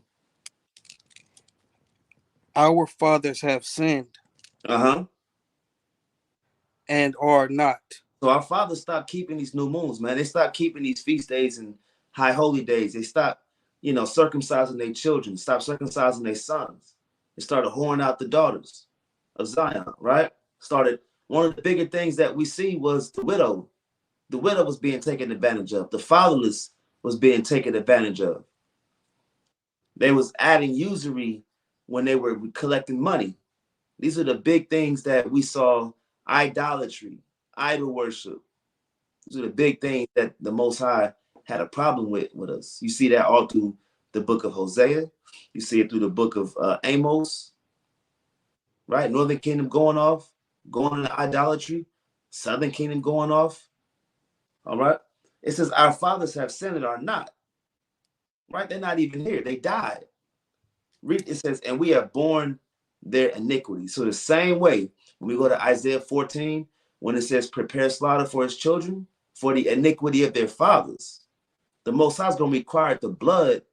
Speaker 6: Our fathers have sinned and are not.
Speaker 1: So our fathers stopped keeping these new moons, man. They stopped keeping these feast days and high holy days. They stopped, circumcising their children, stopped circumcising their sons. They started whoring out the daughters of Zion, right? One of the bigger things that we see was the widow. The widow was being taken advantage of. The fatherless was being taken advantage of. They was adding usury when they were collecting money. These are the big things that we saw: idolatry, idol worship. These are the big things that the Most High had a problem with us. You see that all through the book of Hosea. You see it through the book of Amos, right? Northern Kingdom going into idolatry. Southern Kingdom going off. All right. It says our fathers have sinned and are not. Right? They're not even here. They died. It says, and we have borne their iniquity. So the same way, when we go to Isaiah 14, when it says prepare slaughter for his children, for the iniquity of their fathers, the Most High is going to require the blood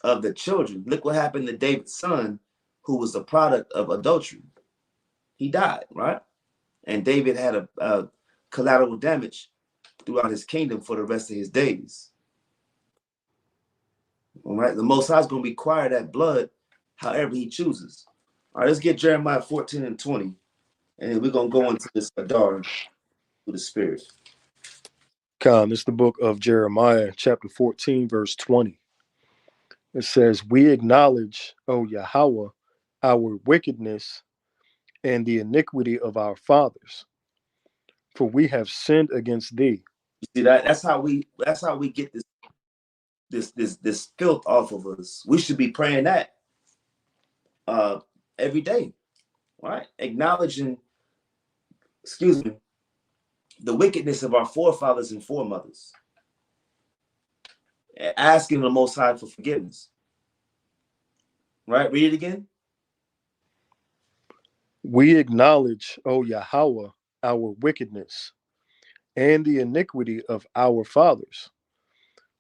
Speaker 1: of the children. Look what happened to David's son, who was the product of adultery. He died, right? And David had a collateral damage throughout his kingdom for the rest of his days. All right, the Most High is going to require that blood however he chooses. All right, let's get Jeremiah 14 and 20, and then we're going to go into this Adar through the Spirit.
Speaker 9: This is the book of Jeremiah, chapter 14, verse 20. It says, we acknowledge, O Yahweh, our wickedness and the iniquity of our fathers, for we have sinned against thee.
Speaker 1: You see that? That's how we get this filth off of us. We should be praying that every day, right? Acknowledging, the wickedness of our forefathers and foremothers. Asking the Most High for forgiveness. Right? Read it again.
Speaker 9: We acknowledge, O Yahweh, our wickedness and the iniquity of our fathers,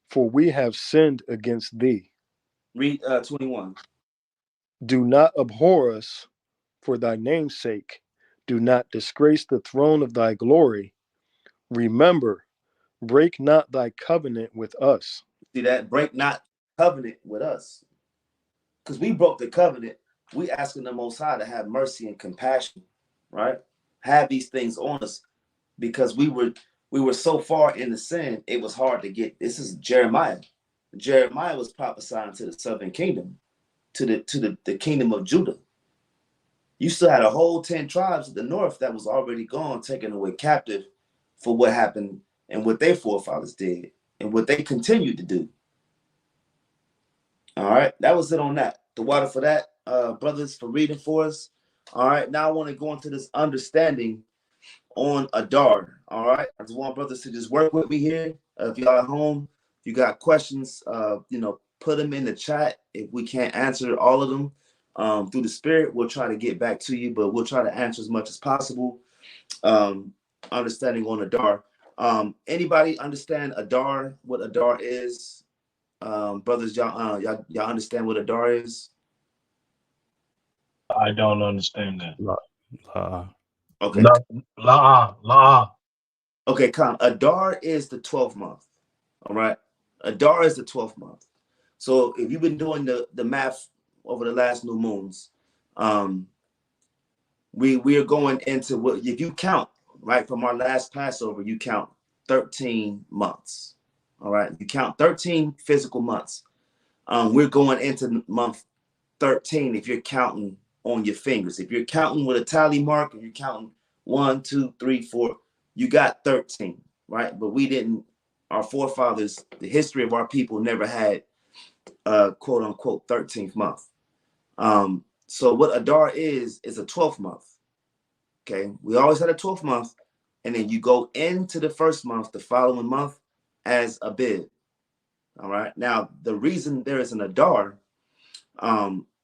Speaker 9: for we have sinned against thee.
Speaker 1: Read 21.
Speaker 9: Do not abhor us for thy name's sake. Do not disgrace the throne of thy glory. Remember, break not thy covenant with us.
Speaker 1: See that? Break not covenant with us. Because we broke the covenant. We asking the Most High to have mercy and compassion, right? Have these things on us because we were so far in the sin, it was hard to get. This is Jeremiah. Jeremiah was prophesying to the southern kingdom, to the kingdom of Judah. You still had a whole 10 tribes at the north that was already gone, taken away captive for what happened and what their forefathers did and what they continued to do. All right, that was it on that. The water for that, brothers, for reading for us. All right, now I want to go into this understanding on Adar. All right, I just want brothers to just work with me here. If y'all at home, if you got questions, put them in the chat. If we can't answer all of them through the Spirit, we'll try to get back to you, but we'll try to answer as much as possible. Understanding on Adar. Anybody understand Adar? What Adar is? Brothers, y'all understand what Adar is?
Speaker 11: I don't understand that.
Speaker 1: Okay.
Speaker 11: La.
Speaker 1: Okay, come. Adar is the 12th month. All right. Adar is the 12th month. So if you've been doing the math over the last new moons, we are going into what, if you count right from our last Passover, you count 13 months. All right, you count 13 physical months. We're going into month 13 if you're counting on your fingers. If you're counting with a tally mark, if you're counting 1, 2, 3, 4, you got 13, right? But we didn't, our forefathers, the history of our people never had quote unquote 13th month. So what Adar is a 12th month. Okay, we always had a 12th month, and then you go into the first month, the following month, as Abib. All right. Now, the reason there is an Adar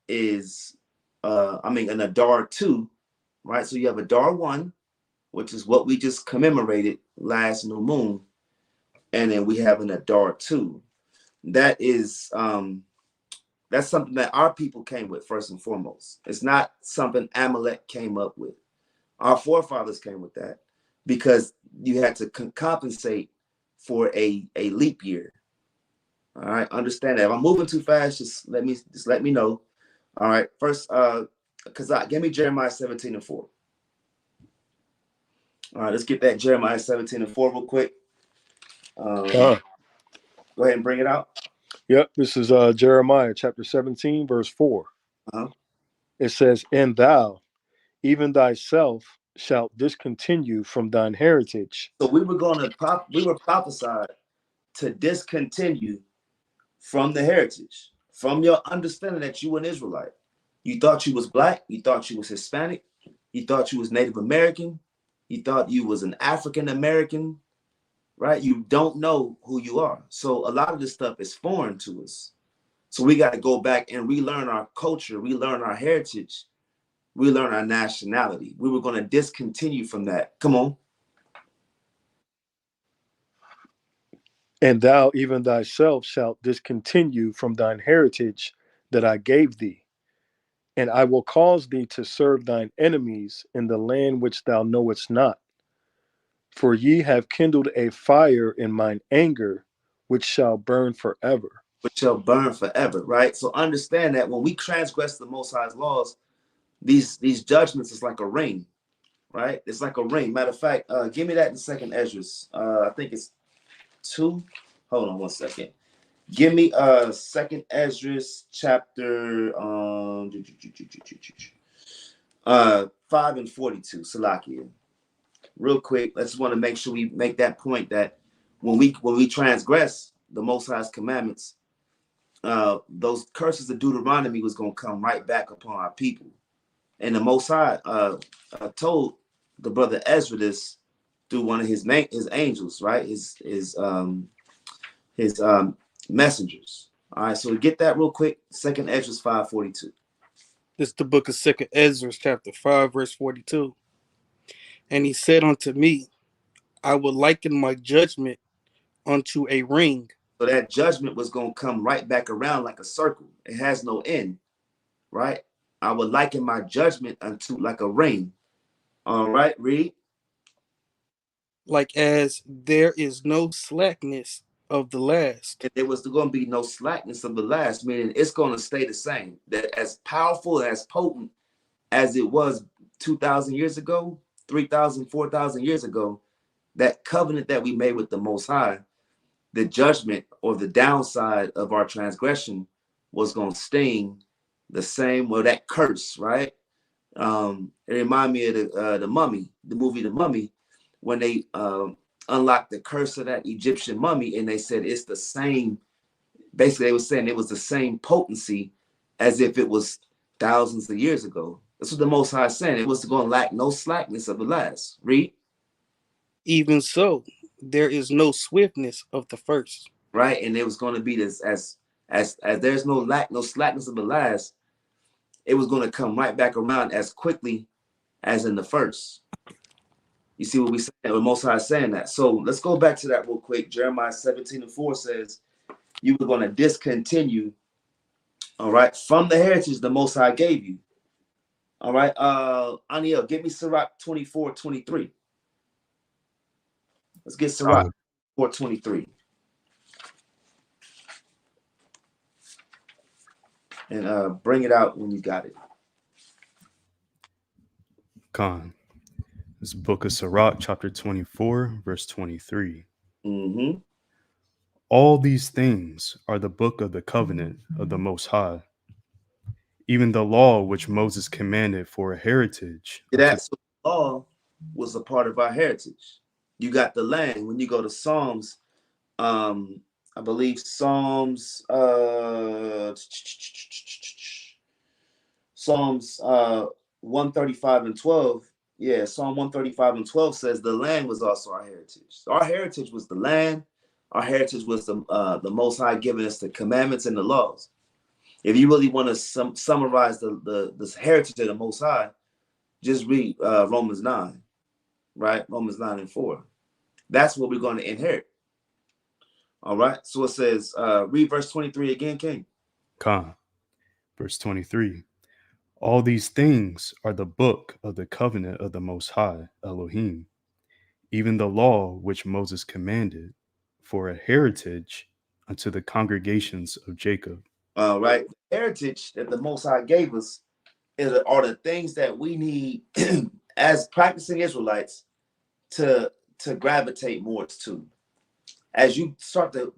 Speaker 1: is an Adar 2, right? So you have Adar 1, which is what we just commemorated last new moon, and then we have an Adar 2. That is that's something that our people came with first and foremost. It's not something Amalek came up with. Our forefathers came with that because you had to compensate for a leap year. All right, understand that. If I'm moving too fast, just let me know. All right, first, give me Jeremiah 17:4. All right, let's get that Jeremiah 17:4 real quick. Go ahead and bring it out.
Speaker 9: Yep, this is Jeremiah chapter 17, verse 4. It says, "And thou, even thyself, shalt discontinue from thine heritage."
Speaker 1: So we were prophesied to discontinue from the heritage, from your understanding that you were an Israelite. You thought you was black, you thought you was Hispanic, you thought you was Native American, you thought you was an African American, right? You don't know who you are. So a lot of this stuff is foreign to us. So we got to go back and relearn our culture, relearn our heritage, relearn our nationality. We were going to discontinue from that. Come on.
Speaker 9: "And thou, even thyself, shalt discontinue from thine heritage that I gave thee. And I will cause thee to serve thine enemies in the land which thou knowest not. For ye have kindled a fire in mine anger, which shall burn forever."
Speaker 1: Which shall burn forever, right? So understand that when we transgress the Most High's laws, these judgments is like a ring, right? It's like a ring. Matter of fact, give me that in Second Esdras. I think it's 2. Hold on one second. Give me Second Esdras chapter 5 and 42. Salakia. Real quick, I just want to make sure we make that point that when we transgress the Most High's commandments, those curses of Deuteronomy was going to come right back upon our people. And the Most High told the brother Ezra this through one of his angels, right? His messengers. All right, so we get that real quick. Second Ezra 5:42.
Speaker 6: This is the book of Second Ezra, chapter 5, verse 42. "And he said unto me, I will liken my judgment unto a ring.
Speaker 1: So that judgment was going to come right back around like a circle. It has no end, right? I would liken my judgment unto like a ring. All right, read.
Speaker 6: Like as there is no slackness of the last.
Speaker 1: And there was going to be no slackness of the last, meaning it's going to stay the same. That as powerful, as potent as it was 2,000 years ago, 3,000, 4,000 years ago, that covenant that we made with the Most High, the judgment or the downside of our transgression was going to sting the same, well, that curse, right? It reminded me of the Mummy, the movie The Mummy, when they unlocked the curse of that Egyptian mummy, and they said it's the same. Basically, they were saying it was the same potency as if it was thousands of years ago. That's what the Most High is saying. It was going to lack no slackness of the last. Read.
Speaker 6: Even so, there is no swiftness of the first.
Speaker 1: Right, and it was going to be this as there's no slackness of the last. It was going to come right back around as quickly as in the first. You see what we saying? The Most High is saying that. So let's go back to that real quick. Jeremiah 17:4 says, you were going to discontinue, all right, from the heritage the Most High gave you. All right, Aniel, give me Sirach 24:23. Let's get Sirach 4:23. And bring it out when you got it.
Speaker 7: Khan. This book of Sirach, chapter 24, verse 23.
Speaker 1: Mm-hmm.
Speaker 7: All these things are the book of the covenant of the Most High, even the law which Moses commanded for a heritage.
Speaker 1: That so the law was a part of our heritage. You got the land. When you go to Psalms, I believe Psalms 135:12. Yeah, Psalm 135:12 says the land was also our heritage. So our heritage was the land. Our heritage was the Most High giving us the commandments and the laws. If you really want to summarize the heritage of the Most High, just read Romans 9, right? Romans 9:4. That's what we're going to inherit. All right. So it says, read verse 23 again, King.
Speaker 7: Khan. Verse 23. All these things are the book of the covenant of the Most High, Elohim, even the law which Moses commanded for a heritage unto the congregations of Jacob.
Speaker 1: All right. The heritage that the Most High gave us are the things that we need as practicing Israelites to gravitate more to. As you start to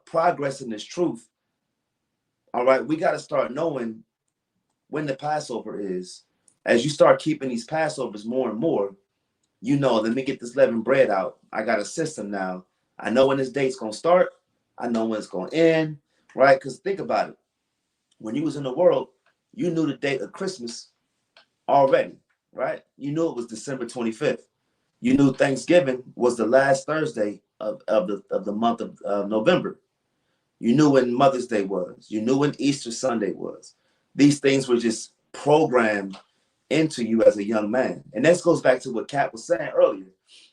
Speaker 1: progress in this truth, all right, we got to start knowing when the Passover is. As you start keeping these Passovers more and more, you know, let me get this leavened bread out. I got a system now. I know when this date's going to start. I know when it's going to end, right? Because think about it. When you was in the world, you knew the date of Christmas already, right? You knew it was December 25th. You knew Thanksgiving was the last Thursday of the month of November. You knew when Mother's Day was. You knew when Easter Sunday was. These things were just programmed into you as a young man. And this goes back to what Kat was saying earlier,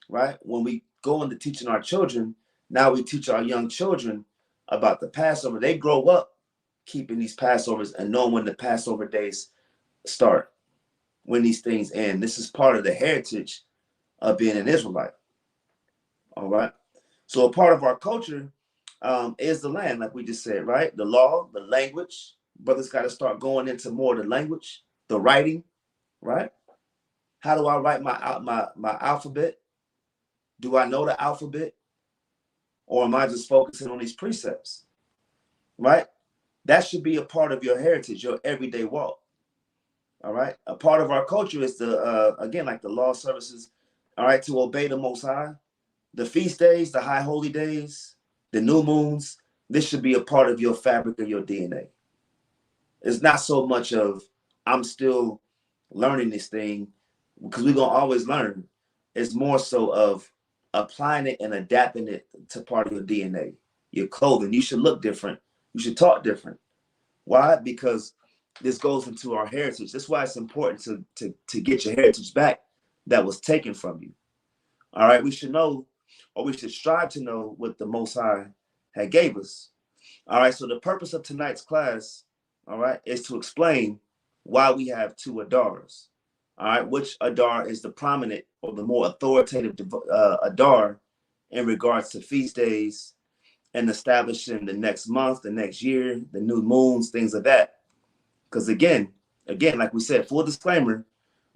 Speaker 1: right? When we go into teaching our children, now we teach our young children about the Passover. They grow up keeping these Passovers and knowing when the Passover days start, when these things end. This is part of the heritage of being an Israelite. All right. So a part of our culture is the land, like we just said, right? The law, the language. Brothers got to start going into more of the language, the writing, right? How do I write my alphabet? Do I know the alphabet? Or am I just focusing on these precepts, right? That should be a part of your heritage, your everyday walk. All right. A part of our culture is again, like the law services, all right, to obey the Most High. The feast days, the high holy days, the new moons, this should be a part of your fabric of your DNA. It's not so much of I'm still learning this thing, because we're going to always learn. It's more so of applying it and adapting it to part of your DNA, your clothing. You should look different. You should talk different. Why? Because this goes into our heritage. That's why it's important to get your heritage back that was taken from you. All right. We should know or we should strive to know what the Most High had gave us. All right, so the purpose of tonight's class, all right, is to explain why we have two Adars. All right, which Adar is the prominent or the more authoritative Adar in regards to feast days and establishing the next month, the next year, the new moons, things of that. Because again, like we said, full disclaimer,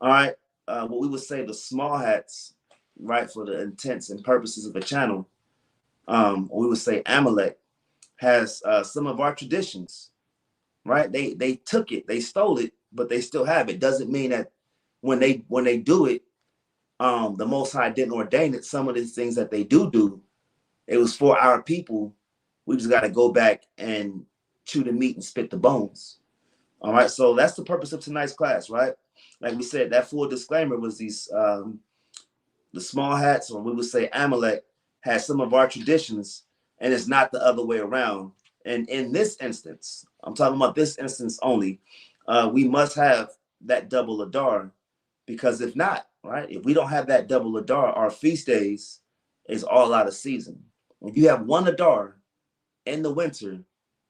Speaker 1: all right, what we would say the small hats, right, for the intents and purposes of the channel, we would say Amalek has some of our traditions, right? They took it, they stole it, but they still have it. Doesn't mean that when they do it, the Most High didn't ordain it. Some of the things that they do, it was for our people. We just got to go back and chew the meat and spit the bones. All right, so that's the purpose of tonight's class, right? Like we said, that full disclaimer was these the small hats, or we would say Amalek, has some of our traditions, and it's not the other way around. And in this instance, I'm talking about this instance only, we must have that double Adar, because if not, right, if we don't have that double Adar, our feast days is all out of season. If you have one Adar in the winter,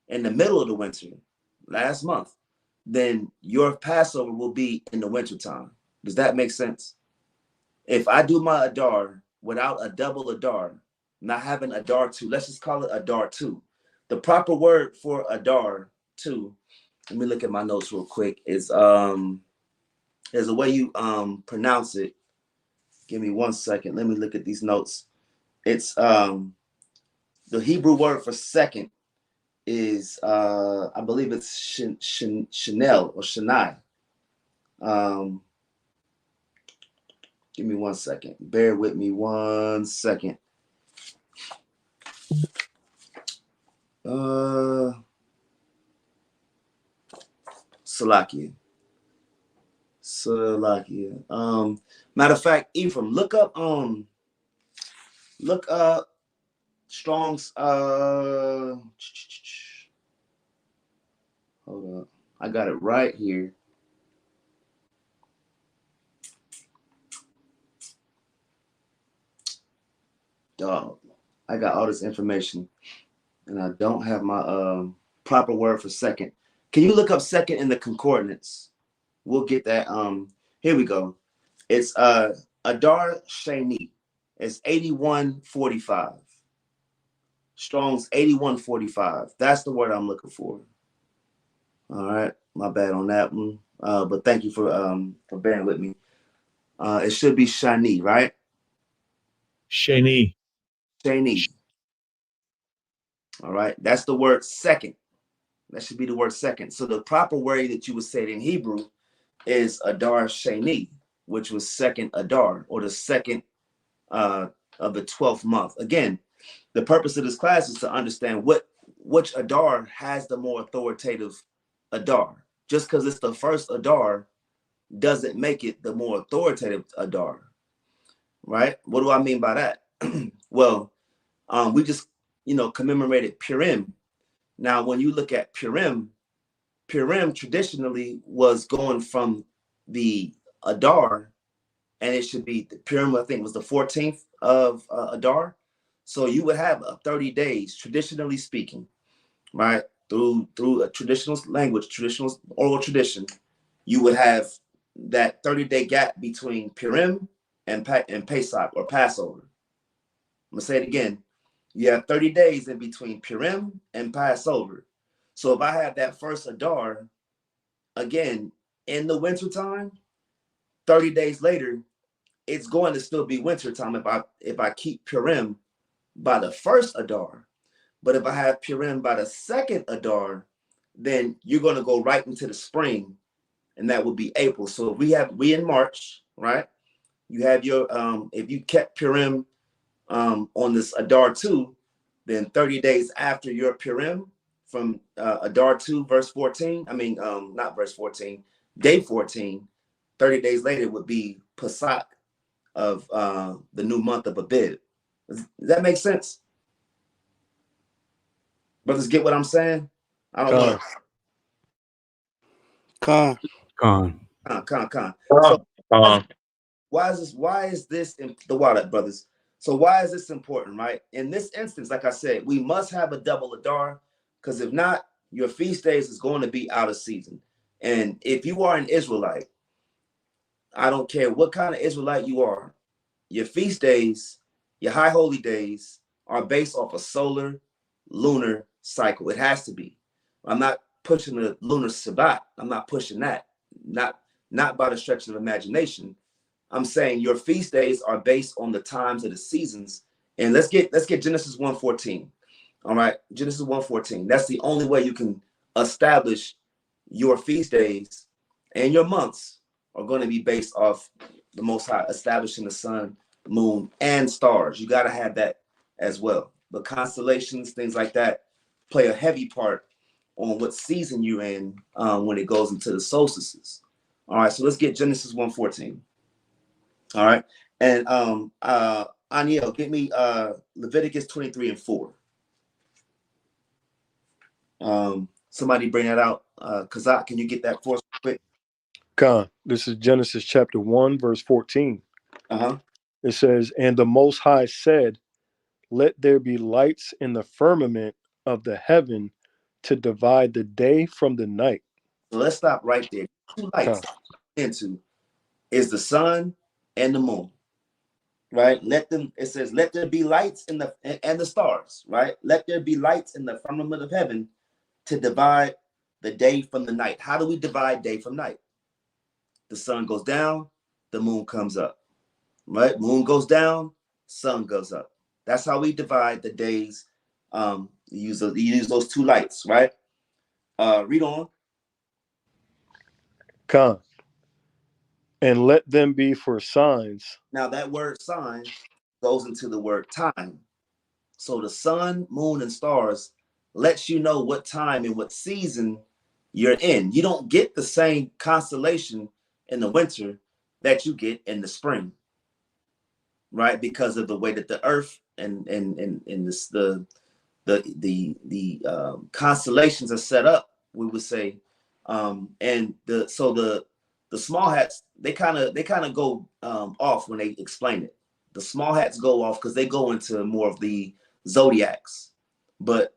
Speaker 1: in the middle of the winter, last month, then your Passover will be in the wintertime. Does that make sense? If I do my Adar without a double Adar, not having Adar 2, let's just call it Adar 2. The proper word for Adar 2, let me look at my notes real quick, is there's a way you pronounce it. Give me 1 second. Let me look at these notes. It's the Hebrew word for second is I believe it's Chanel or Shania. Give me 1 second. Bear with me 1 second. Salakia. Matter of fact, Ephraim, look up Strong's hold up. I got it right here. Dog, I got all this information and I don't have my proper word for second. Can you look up second in the concordance? We'll get that. Here we go. It's Adar Sheni. It's 8145. Strong's 8145. That's the word I'm looking for. All right, my bad on that one. But thank you for bearing with me. It should be Shani, right?
Speaker 11: Shani.
Speaker 1: Shani. All right, that's the word second. That should be the word second. So the proper way that you would say it in Hebrew is Adar Sheni, which was second Adar, or the second of the 12th month. Again, the purpose of this class is to understand which Adar has the more authoritative Adar. Just because it's the first Adar doesn't make it the more authoritative Adar, right? What do I mean by that? Well, we just, commemorated Purim. Now, when you look at Purim traditionally was going from the Adar, and it should be the Purim, I think, was the 14th of Adar. So you would have 30 days, traditionally speaking, right? Through a traditional language, traditional oral tradition, you would have that 30-day gap between Purim and Pesach or Passover. I'm gonna say it again. You have 30 days in between Purim and Passover. So if I have that first Adar, again, in the wintertime, 30 days later, it's going to still be wintertime if I keep Purim by the first Adar. But if I have Purim by the second Adar, then you're going to go right into the spring, and that would be April. So if we in March, right? You have your if you kept Purim on this Adar 2, then 30 days after your Purim from Adar 2 verse 14, not verse 14, day 14, 30 days later would be Pesach of the new month of Abib. Does that make sense? Brothers, get what I'm saying? I don't know.
Speaker 6: Con.
Speaker 1: So
Speaker 11: Um,
Speaker 1: why is this in the water, brothers? So why is this important, right? In this instance, like I said, we must have a double Adar, because if not, your feast days is going to be out of season. And if you are an Israelite, I don't care what kind of Israelite you are, your feast days, your high holy days are based off a solar lunar cycle. It has to be. I'm not pushing the lunar Sabbat. I'm not pushing that. Not by the stretch of imagination. I'm saying your feast days are based on the times of the seasons. And let's get Genesis 1:14. All right, Genesis 1:14. That's the only way you can establish your feast days, and your months are going to be based off the Most High establishing the sun, moon, and stars. You got to have that as well. The constellations, things like that, play a heavy part on what season you're in when it goes into the solstices. All right, so let's get Genesis 1:14. All right, and Aniel, get me Leviticus 23:4. Somebody bring that out. Kazak, can you get that for us quick?
Speaker 9: Khan, this is Genesis chapter 1, verse 14.
Speaker 1: Uh-huh.
Speaker 9: It says, "And the Most High said, let there be lights in the firmament of the heaven to divide the day from the night."
Speaker 1: So let's stop right there. Two lights into is the sun and the moon, right? It says, let there be lights in the stars, right? Let there be lights in the firmament of heaven to divide the day from the night. How do we divide day from night? The sun goes down, the moon comes up, right? Moon goes down, sun goes up. That's how we divide the days. You use those two lights, right? Read on.
Speaker 9: Khan, "And let them be for signs."
Speaker 1: Now that word sign goes into the word time. So the sun, moon, and stars lets you know what time and what season you're in. You don't get the same constellation in the winter that you get in the spring, right? Because of the way that the earth and this, the constellations are set up, we would say. And the small hats, they kind of go off when they explain it. The small hats go off because they go into more of the zodiacs, but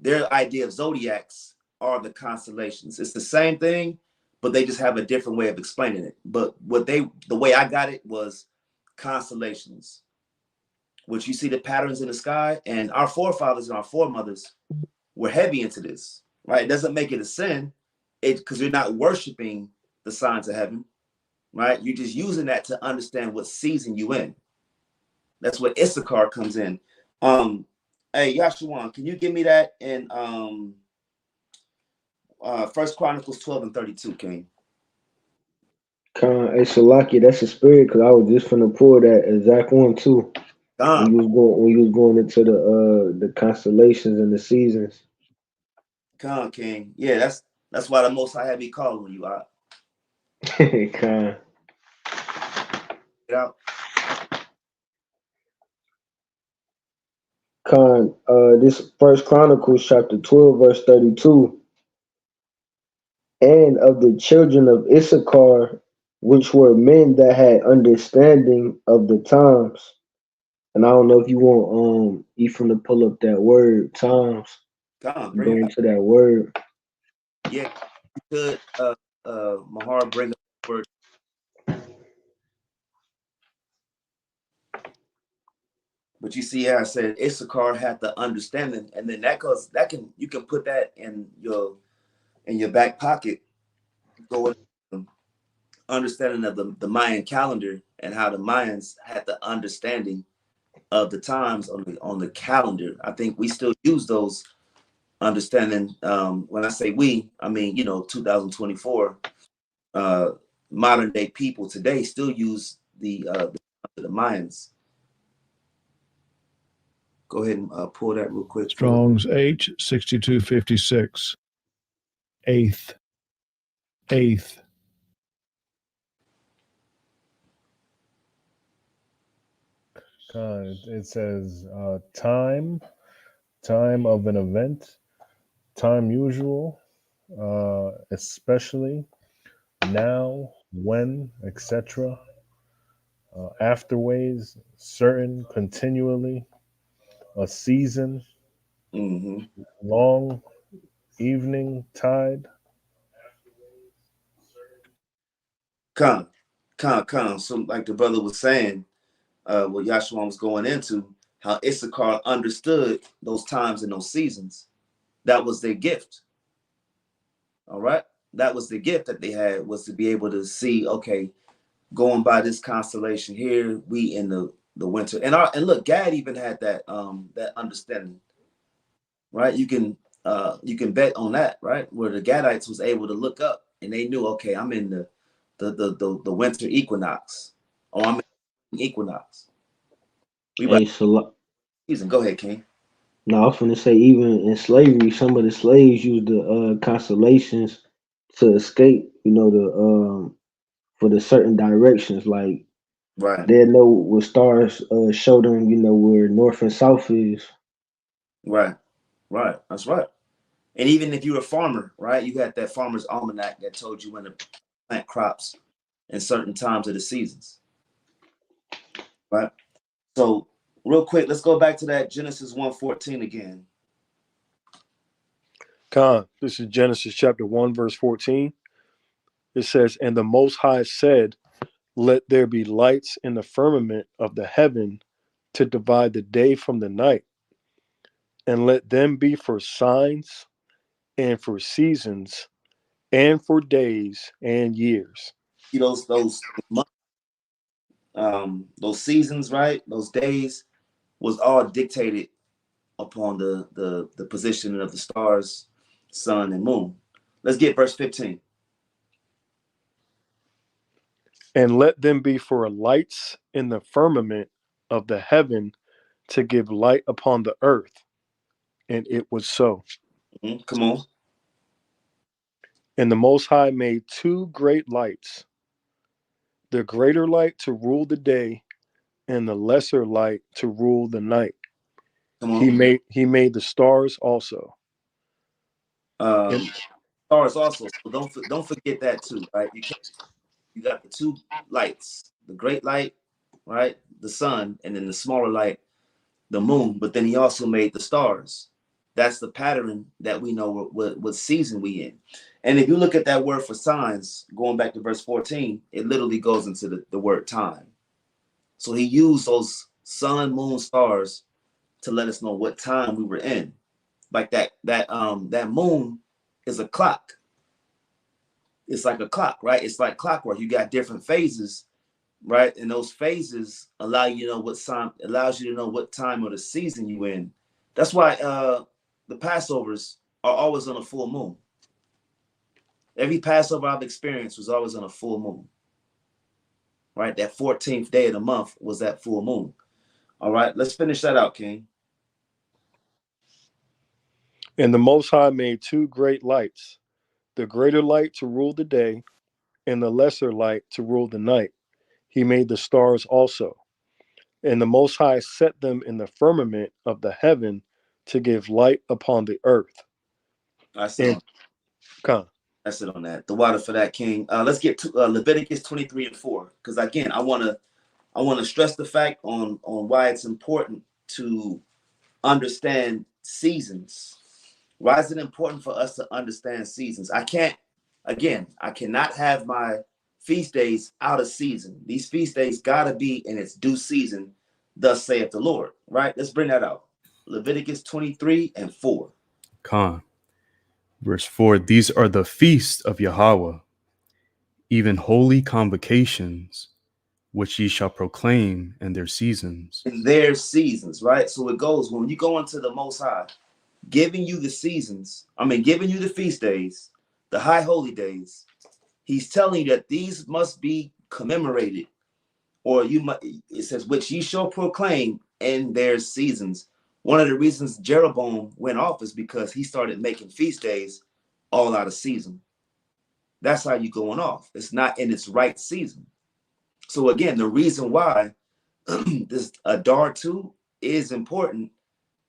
Speaker 1: their idea of zodiacs are the constellations. It's the same thing, but they just have a different way of explaining it. But the way I got it was constellations, which you see the patterns in the sky, and our forefathers and our foremothers were heavy into this, right? It doesn't make it a sin, because you're not worshiping the signs of heaven, right? You're just using that to understand what season you in. That's where Issachar comes in. Hey, Yashuan, can you give me that in First Chronicles 12:32, King?
Speaker 4: Hey, Salaki, that's a spirit, because I was just finna pull that exact one too. When you was going into the constellations and the seasons.
Speaker 1: King. Yeah, that's why the Most High had me calling you out.
Speaker 4: Con.
Speaker 1: Get out.
Speaker 4: Con, this First Chronicles chapter 12, verse 32. "And of the children of Issachar, which were men that had understanding of the times." And I don't know if you want Ephraim to pull up that word times.
Speaker 1: Go
Speaker 4: into that word.
Speaker 1: Yeah, you could Mahar bring up the word. But you see, I said Issachar had the understanding, and then you can put that in your back pocket, going understanding of the Mayan calendar and how the Mayans had the understanding of the times on the calendar. I think we still use those understanding. When I say we, I mean 2024. Modern day people today still use the Mayans. Go ahead and pull that real quick.
Speaker 11: Strong's H 6256. Eighth.
Speaker 2: It says time of an event, time usual, especially, now, when, etc. Afterways, certain, continually, a season,
Speaker 1: Mm-hmm.
Speaker 2: long, evening, tide.
Speaker 1: Come. So like the brother was saying, what Yahshua was going into, how Issachar understood those times and those seasons. That was their gift. All right. That was the gift that they had, was to be able to see, okay, going by this constellation here, we in the winter. And look, Gad even had that that understanding, right? You can bet on that, right? Where the Gadites was able to look up and they knew, okay, I'm in the winter equinox, or I'm in the equinox. We about
Speaker 4: Hey, so
Speaker 1: season. Go ahead, King.
Speaker 4: no, I was gonna say even in slavery, some of the slaves used the constellations to escape. You know, the for the certain directions. Like
Speaker 1: Right,
Speaker 4: they know what stars show them. You know where north and south is.
Speaker 1: right, right. That's right. And even if you're a farmer, right, you had that farmer's almanac that told you when to plant crops in certain times of the seasons, right? So real quick, let's go back to that Genesis 1:14 again.
Speaker 9: Khan, this is Genesis chapter 1, verse 14. It says, "And the Most High said, Let there be lights in the firmament of the heaven to divide the day from the night, and let them be for signs and for seasons and for days and years."
Speaker 1: See those seasons, right? Those days was all dictated upon the positioning of the stars, sun, and moon. Let's get verse 15.
Speaker 9: "And let them be for lights in the firmament of the heaven to give light upon the earth. And it was so.
Speaker 1: Come on.
Speaker 9: And the Most High made two great lights, the greater light to rule the day, and the lesser light to rule the night.
Speaker 1: Come on.
Speaker 9: He made the stars also. And
Speaker 1: Stars also. So don't forget that too, right? You got the two lights, the great light, right? The sun, and then the smaller light, the moon. But then he also made the stars. That's the pattern that we know what season we in. And if you look at that word for signs, going back to verse 14, it literally goes into the word time. So he used those sun, moon, stars to let us know what time we were in. Like that moon is a clock. It's like a clock, right? It's like clockwork. You got different phases, right? And those phases allows you to know what time of the season you in. That's why the Passovers are always on a full moon. Every Passover I've experienced was always on a full moon. Right? That 14th day of the month was that full moon. All right, let's finish that out, King.
Speaker 9: And the Most High made two great lights, the greater light to rule the day, and the lesser light to rule the night. He made the stars also. And the Most High set them in the firmament of the heaven to give light upon the earth.
Speaker 1: That's it on that. The water for that, King. Let's get to Leviticus 23 and 4. Because again, I want to stress the fact on why it's important to understand seasons. Why is it important for us to understand seasons? I cannot have my feast days out of season. These feast days gotta be in its due season, thus saith the Lord. Right? Let's bring that out. Leviticus 23 and 4.
Speaker 7: Khan. Verse 4, these are the feasts of Yahweh, even holy convocations, which ye shall proclaim in their seasons.
Speaker 1: In their seasons, right? So it goes, when you go into the Most High, giving you the seasons, giving you the feast days, the high holy days, he's telling you that these must be commemorated, or it says, which ye shall proclaim in their seasons. One of the reasons Jeroboam went off is because he started making feast days all out of season. That's how you going off. It's not in its right season. So again, the reason why this Adar 2 is important,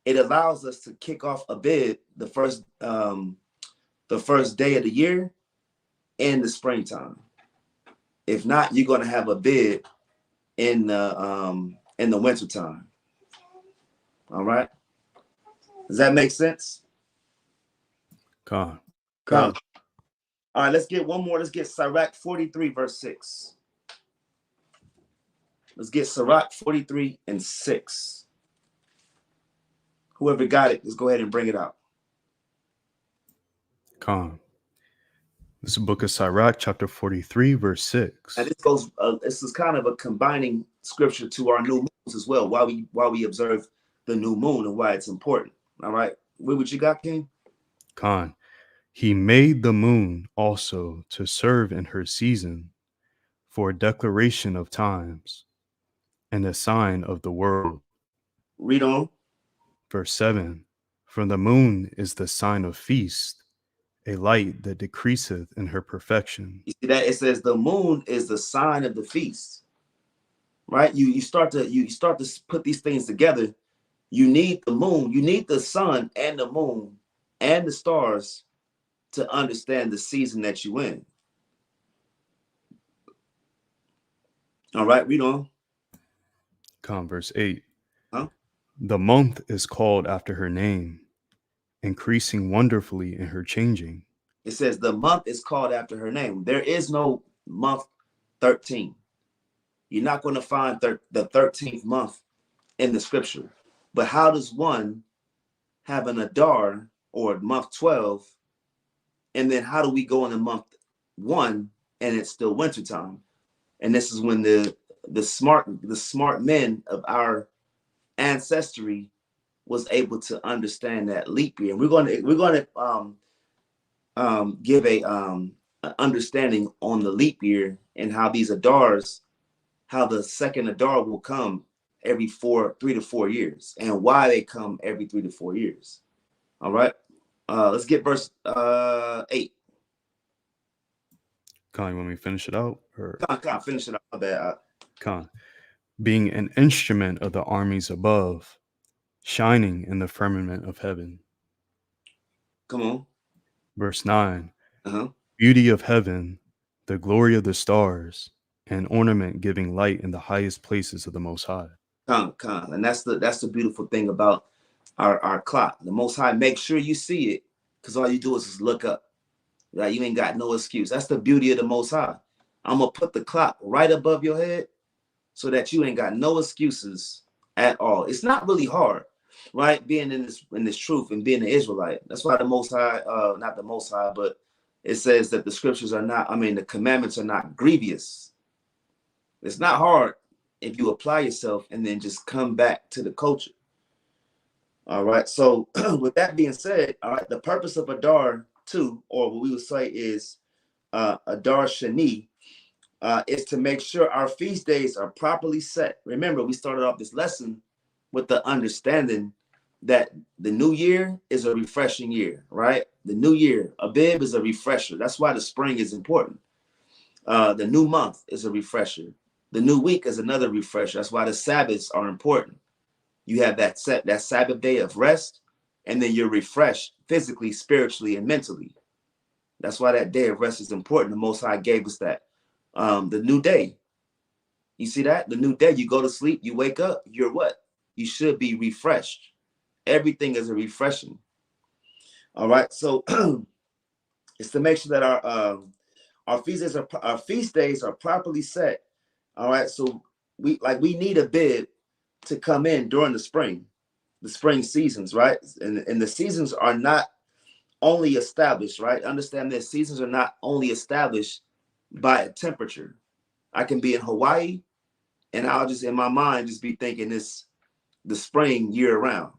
Speaker 1: it allows us to kick off a bid the first day of the year in the springtime. If not, you're going to have a bid in the wintertime. All right. Does that make sense?
Speaker 7: Con.
Speaker 1: All right, let's get one more. Let's get Sirach 43, verse 6. Let's get Sirach 43 and 6. Whoever got it, let's go ahead and bring it out.
Speaker 7: Con. This is the book of Sirach, chapter 43, verse 6.
Speaker 1: And this is kind of a combining scripture to our new moons as well, why we observe the new moon and why it's important. All right. What you got, King?
Speaker 7: Con. He made the moon also to serve in her season for a declaration of times and a sign of the world.
Speaker 1: Read on.
Speaker 7: Verse 7. For the moon is the sign of feast, a light that decreaseth in her perfection.
Speaker 1: You see that? It says the moon is the sign of the feast. Right? You start to put these things together. You need the moon, you need the sun and the moon and the stars to understand the season that you in. All right, read on.
Speaker 7: Verse 8.
Speaker 1: Huh?
Speaker 7: The month is called after her name, increasing wonderfully in her changing.
Speaker 1: It says the month is called after her name. There is no month 13. You're not going to find the 13th month in the scripture. But how does one have an Adar or month 12? And then how do we go into month 1 and it's still wintertime? And this is when the smart men of our ancestry was able to understand that leap year. And we're going to give a understanding on the leap year and how these Adars, how the second Adar will come every 3 to 4 years, and why they come every 3 to 4 years. All right. Let's get verse 8.
Speaker 7: Con, you want me to finish it out? Or
Speaker 1: Con, finish it out. My bad.
Speaker 7: Con. Being an instrument of the armies above, shining in the firmament of heaven.
Speaker 1: Come on.
Speaker 7: Verse 9.
Speaker 1: Uh-huh.
Speaker 7: Beauty of heaven, the glory of the stars, and ornament giving light in the highest places of the Most High.
Speaker 1: Con. And that's the beautiful thing about our clock. The Most High, make sure you see it, because all you do is just look up. Right? You ain't got no excuse. That's the beauty of the Most High. I'm gonna put the clock right above your head so that you ain't got no excuses at all. It's not really hard, right? Being in this truth and being an Israelite. That's why the Most High, not the Most High, but it says that the scriptures are not, the commandments are not grievous. It's not hard if you apply yourself and then just come back to the culture. All right. So with that being said, all right, the purpose of Adar 2, or what we would say is Adar Shani, is to make sure our feast days are properly set. Remember, we started off this lesson with the understanding that the new year is a refreshing year, right? The new year, Abib, is a refresher. That's why the spring is important. The new month is a refresher. The new week is another refresher. That's why the Sabbaths are important. You have that Sabbath day of rest, and then you're refreshed physically, spiritually, and mentally. That's why that day of rest is important. The Most High gave us that. The new day. You see that? The new day, you go to sleep, you wake up, you're what? You should be refreshed. Everything is a refreshing. All right. So it's to make sure that our feast days are properly set. All right. So we need a bid to come in during the spring seasons, right? And the seasons are not only established, right? Understand this, seasons are not only established by a temperature. I can be in Hawaii and I'll just in my mind just be thinking it's the spring year round.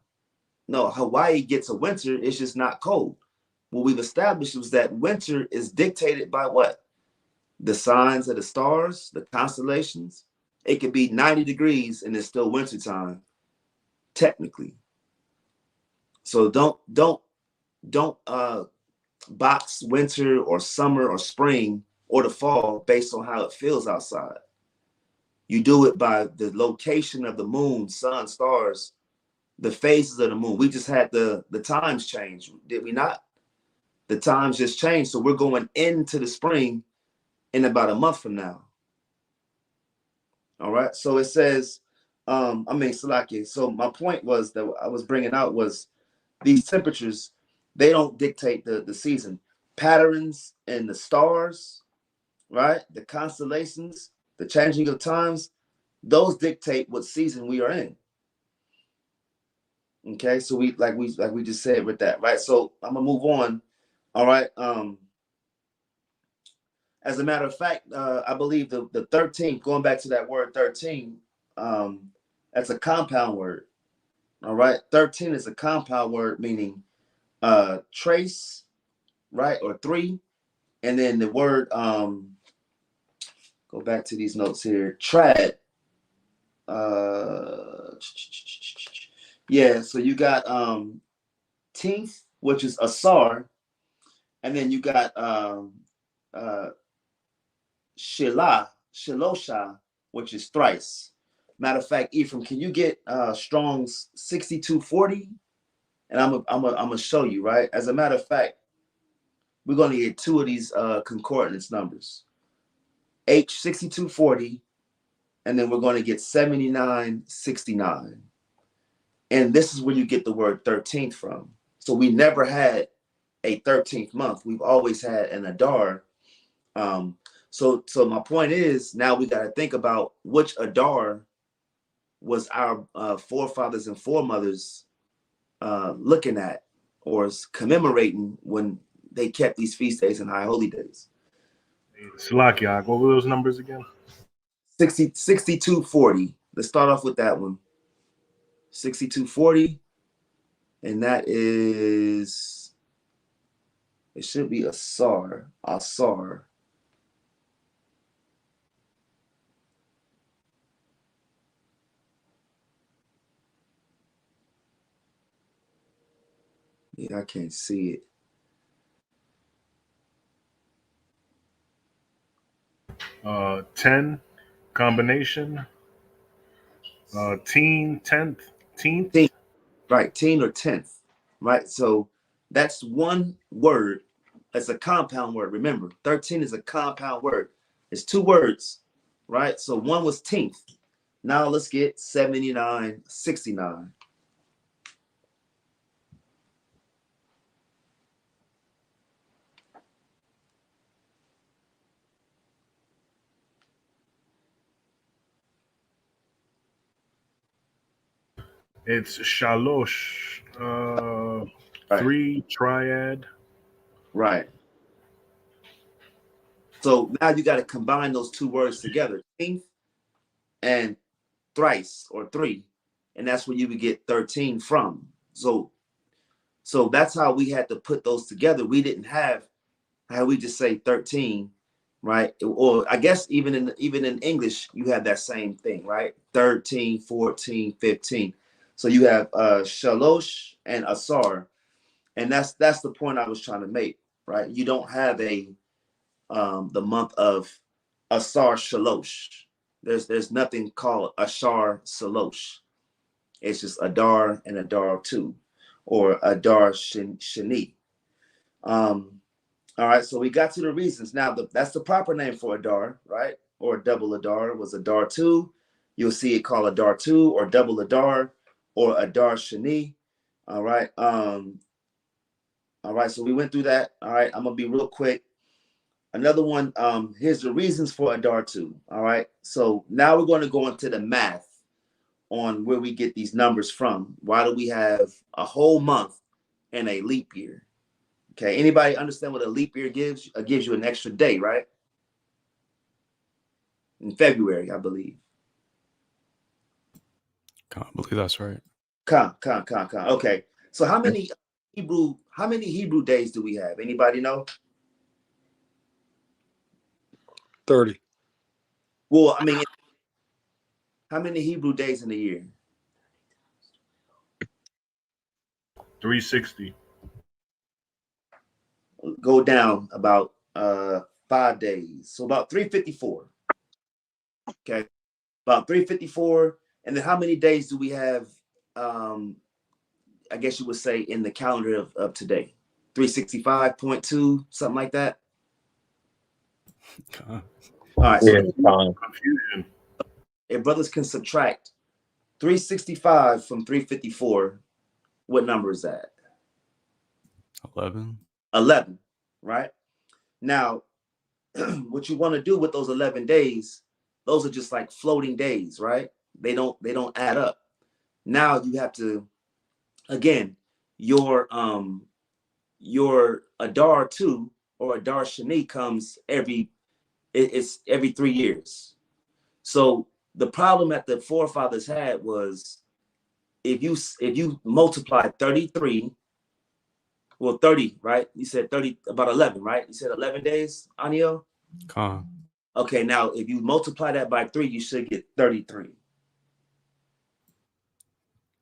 Speaker 1: No, Hawaii gets a winter, it's just not cold. What we've established was that winter is dictated by what? The signs of the stars, the constellations. It could be 90 degrees and it's still wintertime, technically. So don't box winter or summer or spring or the fall based on how it feels outside. You do it by the location of the moon, sun, stars, the phases of the moon. We just had the times change, did we not? The times just changed. So we're going into the spring in about a month from now. All right. So it says, Salaki. So my point was that I was bringing out was these temperatures, they don't dictate the season. Patterns and the stars, right? The constellations, the changing of times, those dictate what season we are in. Okay, so we just said with that, right? So I'm gonna move on. All right. As a matter of fact, I believe the 13th, going back to that word 13, that's a compound word. All right. 13 is a compound word meaning trace, right? Or three. And then the word go back to these notes here, trad. Yeah, so you got teenth, which is asar, and then you got shilosha, which is thrice. Matter of fact, Ephraim, can you get Strong's 6240? And I'm gonna show you, right? As a matter of fact, we're gonna get two of these concordance numbers, H6240, and then we're gonna get 7969. And this is where you get the word 13th from. So we never had a 13th month. We've always had an Adar. So my point is, now we got to think about which Adar was our forefathers and foremothers looking at or commemorating when they kept these feast days and high holy days.
Speaker 10: Salakia, what were those numbers again?
Speaker 1: 6240. Let's start off with that one. 6240, and that is, it should be Asar. Yeah, I can't see
Speaker 10: it. 10 combination. Teen, 10th, 10th.
Speaker 1: Right, teen or 10th, right? So that's one word. It's a compound word. Remember, 13 is a compound word. It's two words, right? So one was 10th. Now let's get 7969.
Speaker 10: It's Shalosh,
Speaker 1: Right.
Speaker 10: 3 triad.
Speaker 1: Right. So now you got to combine those two words together, 10th and thrice or three, and that's where you would get 13 from. So that's how we had to put those together. We didn't have how we just say 13, right? Or I guess even in English, you have that same thing, right? 13, 14, 15. So you have Shalosh and Asar, and that's the point I was trying to make, right? You don't have the month of Asar Shalosh. There's nothing called Ashar Shalosh. It's just Adar and Adar 2, or Adar Shani. All right, so we got to the reasons. Now, that's the proper name for Adar, right? Or double Adar was Adar 2. You'll see it called Adar 2 or double Adar or Adar Shani. All right. All right, so we went through that. All right, I'm going to be real quick. Another one, here's the reasons for Adar 2. All right, so now we're going to go into the math on where we get these numbers from. Why do we have a whole month and a leap year? Okay, anybody understand what a leap year gives? It gives you an extra day, right? In February, I believe.
Speaker 7: I believe that's right.
Speaker 1: Con. Okay, so how many Hebrew days do we have? Anybody know?
Speaker 9: 30.
Speaker 1: Well, I mean, how many Hebrew days in a year?
Speaker 10: 360.
Speaker 1: Go down about 5 days, so about 354. Okay, about 354. And then how many days do we have? I guess you would say in the calendar of today, 365.2, something like that. All right, so
Speaker 10: Confusion.
Speaker 1: if brothers can subtract 365 from 354, what number is that?
Speaker 7: 11.
Speaker 1: 11, right? Now, what you want to do with those 11 days, those are just like floating days, right? They don't add up. Now you have to, again, your Adar 2 or Adar Shani comes it's every 3 years. So the problem that the forefathers had was if you multiply 33, well, 30, right? You said 30, about 11, right? You said 11 days, Anio?
Speaker 7: Con.
Speaker 1: Okay, now if you multiply that by 3, you should get 33.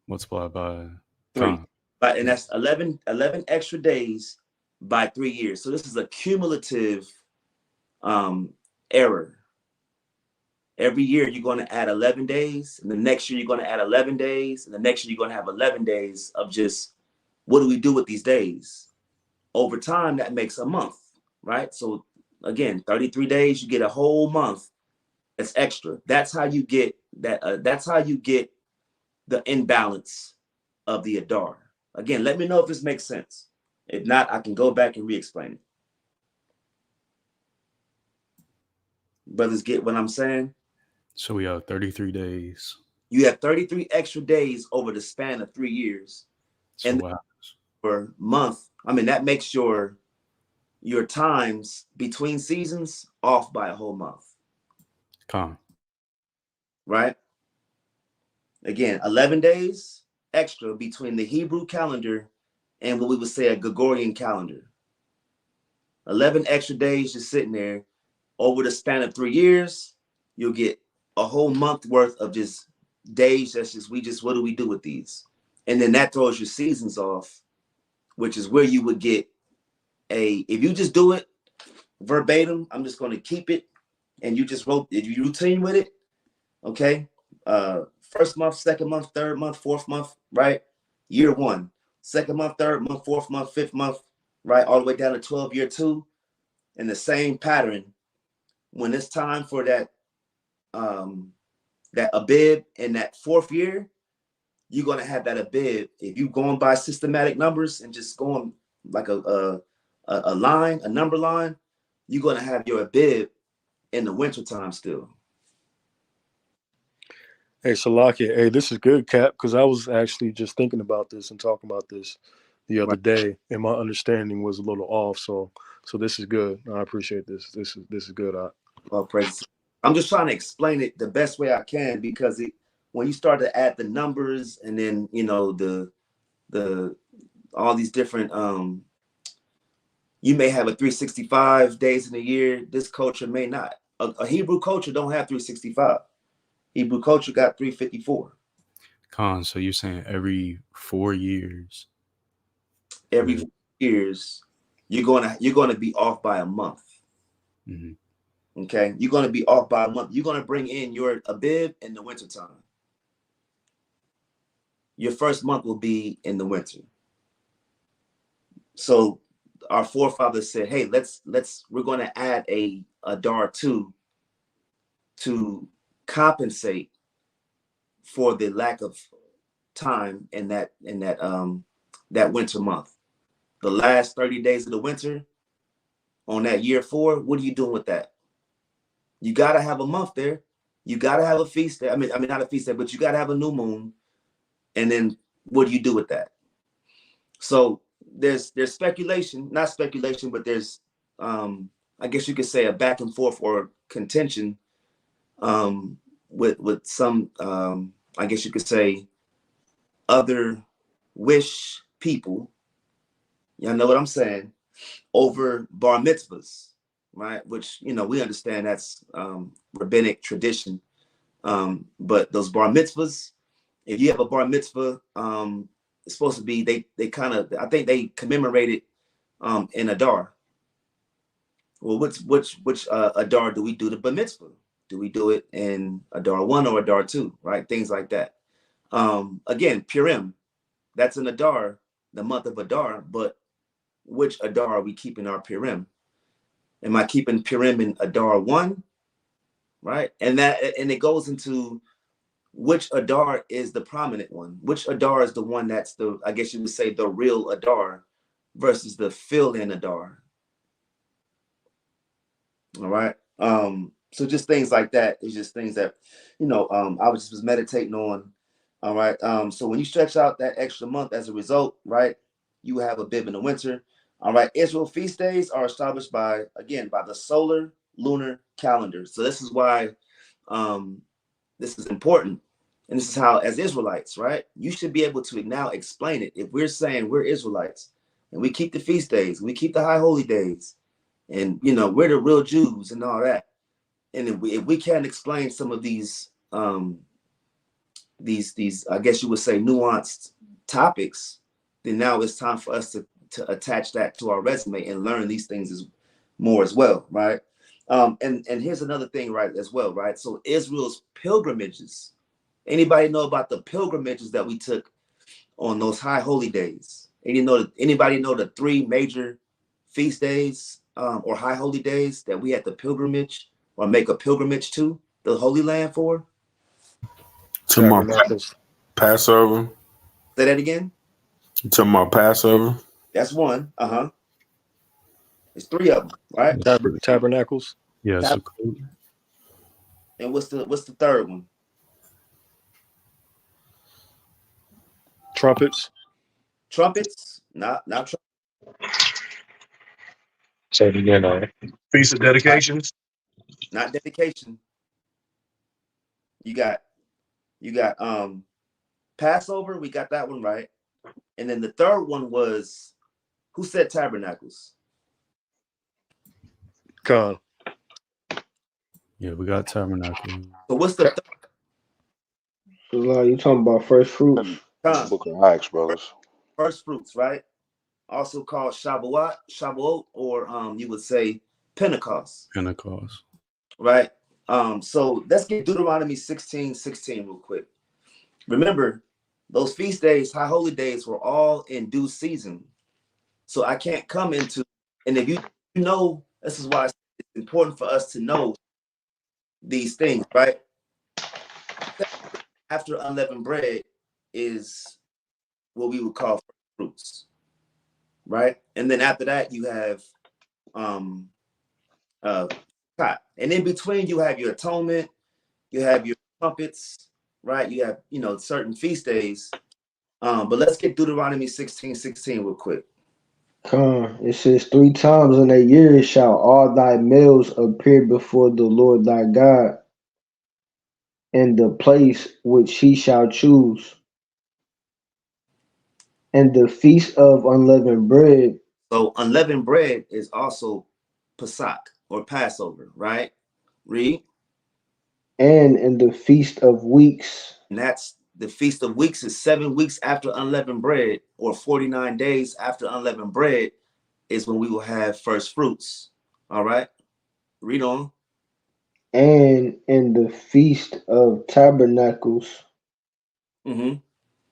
Speaker 7: Multiplied by
Speaker 1: 3.
Speaker 7: con.
Speaker 1: But and that's 11 extra days by 3 years. So this is a cumulative error. Every year you're going to add 11 days, and the next year you're going to add 11 days, and the next year you're going to have 11 days of just what do we do with these days? Over time, that makes a month, right? So again, 33 days, you get a whole month. That's extra. That's how you get that. That's how you get the imbalance of the Adar. Again, let me know if this makes sense. If not, I can go back and re-explain it. Brothers, get what I'm saying?
Speaker 7: So we have 33 days.
Speaker 1: You have 33 extra days over the span of 3 years.
Speaker 7: So
Speaker 1: and
Speaker 7: what happens?
Speaker 1: per month, I mean, that makes your times between seasons off by a whole month.
Speaker 7: Con.
Speaker 1: Right? Again, 11 days extra between the Hebrew calendar and what we would say a Gregorian calendar. 11 extra days just sitting there. Over the span of 3 years, you'll get a whole month worth of just days. That's just, what do we do with these? And then that throws your seasons off, which is where you would get if you just do it verbatim, I'm just going to keep it, and you just if you routine with it, okay? First month, second month, third month, fourth month, right? Year 1, second month, third month, fourth month, fifth month, right? All the way down to 12 year 2, in the same pattern. When it's time for that Abib in that 4th year, you're gonna have that Abib. If you going by systematic numbers and just going like a line, a number line, you're gonna have your Abib in the wintertime still.
Speaker 9: Hey, Salakia, hey, this is good, Cap, because I was actually just thinking about this and talking about this the other day, and my understanding was a little off. So this is good. I appreciate this. This is good.
Speaker 1: Well, praise. I'm just trying to explain it the best way I can, because when you start to add the numbers and then the all these different you may have a 365 days in a year. This culture may not. A Hebrew culture don't have 365. Hebrew culture got 354.
Speaker 7: Con, so you're saying every 4 years?
Speaker 1: Every 4 years, you're gonna be off by a month.
Speaker 7: Mm-hmm.
Speaker 1: Okay, you're gonna be off by a month. You're gonna bring in your Abib in the wintertime. Your first month will be in the winter. So our forefathers said, hey, we're gonna add a Adar 2 to compensate for the lack of time in that winter month. The last 30 days of the winter on that year 4, what are you doing with that? You got to have a month there. You got to have a feast there. I mean, not a feast day, but you got to have a new moon. And then what do you do with that? So there's speculation, not speculation, but there's, I guess you could say, a back and forth or contention with some, I guess you could say, other wish people. Y'all know what I'm saying? Over bar mitzvahs, right? Which, we understand that's rabbinic tradition. But those bar mitzvahs, if you have a bar mitzvah, it's supposed to be, they kind of, I think they commemorate it in Adar. Well, which Adar do we do the bar mitzvah? Do we do it in Adar 1 or Adar 2, right? Things like that. Again, Purim, that's in Adar, the month of Adar, but which Adar are we keeping our Purim? Am I keeping Purim in Adar 1 right? And it goes into which Adar is the prominent one. Which Adar is the one that's the, I guess you would say, the real Adar versus the fill-in Adar. All right. So just things like that is just things that, I was meditating on. All right. So when you stretch out that extra month as a result, right, you have a bib in the winter. All right. Israel feast days are established by the solar lunar calendar. So this is why this is important. And this is how, as Israelites, right, you should be able to now explain it. If we're saying we're Israelites and we keep the feast days, we keep the high holy days, and we're the real Jews and all that. And if we can't explain some of these I guess you would say nuanced topics, then now it's time for us to attach that to our resume and learn these things more as well, right? And here's another thing, right, as well, right? So Israel's pilgrimages. Anybody know about the pilgrimages that we took on those high holy days? Anybody know the 3 major feast days or high holy days that we had the pilgrimage or make a pilgrimage to the Holy Land for?
Speaker 8: To Passover.
Speaker 1: Say that again.
Speaker 8: To my Passover.
Speaker 1: That's one. It's 3 of them, right?
Speaker 9: Tabernacles.
Speaker 7: Yes.
Speaker 1: And what's the third one?
Speaker 9: Trumpets.
Speaker 1: Trumpets? Not trumpets.
Speaker 12: Say it again.
Speaker 11: Feast of dedications.
Speaker 1: Not dedication. You got Passover. We got that one right. And then the third one was, who said tabernacles?
Speaker 9: Con.
Speaker 7: Yeah, we got tabernacle.
Speaker 1: So what's the
Speaker 4: You talking about first fruits?
Speaker 3: Book of Acts, brothers.
Speaker 1: First fruits, right? Also called Shavuot, or you would say Pentecost.
Speaker 7: Pentecost.
Speaker 1: Right? So let's get Deuteronomy 16:16 real quick. Remember, those feast days, high holy days, were all in due season. So I can't come into, and if you know, this is why it's important for us to know these things, right? After unleavened bread is what we would call first fruits, right? And then after that, you have and in between you have your atonement, you have your trumpets, right? You have certain feast days. But let's get Deuteronomy 16:16 real quick.
Speaker 4: It says 3 times in a year shall all thy males appear before the Lord thy God in the place which he shall choose. And the feast of unleavened bread.
Speaker 1: So unleavened bread is also Pesach or Passover, right? Read.
Speaker 4: And in the feast of weeks.
Speaker 1: And that's the feast of weeks is 7 weeks after unleavened bread, or 49 days after unleavened bread is when we will have first fruits. All right. Read on.
Speaker 4: And in the feast of tabernacles.
Speaker 1: Mm-hmm.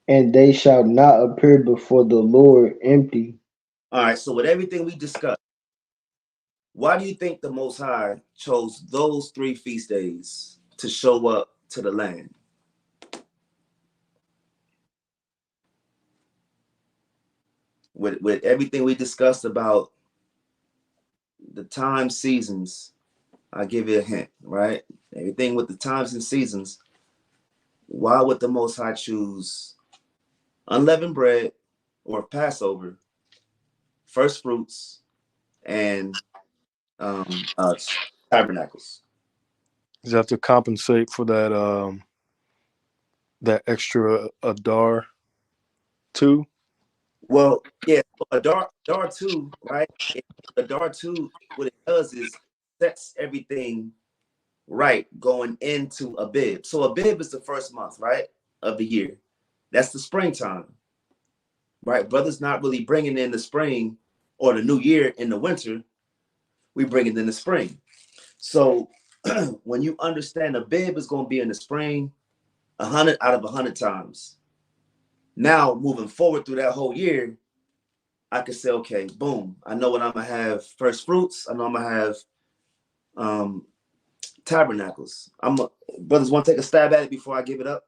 Speaker 4: And they shall not appear before the Lord empty.
Speaker 1: All right. So with everything we discussed, why do you think the Most High chose those 3 feast days to show up to the land? With everything we discussed about the time seasons, I'll give you a hint, right? Everything with the times and seasons, why would the Most High choose unleavened bread or Passover, first fruits, and tabernacles?
Speaker 9: Does that have to compensate for that extra Adar 2?
Speaker 1: Well, yeah, Adar 2, right? Adar 2, what it does is sets everything right going into Abib. So Abib is the first month, right, of the year. That's the springtime, right? Brothers not really bringing in the spring or the new year in the winter. We bring it in the spring. So when you understand Abib is going to be in the spring 100 out of 100 times. Now, moving forward through that whole year, I could say, okay, boom, I know when I'm going to have first fruits. I know I'm going to have Tabernacles. Brothers want to take a stab at it before I give it up?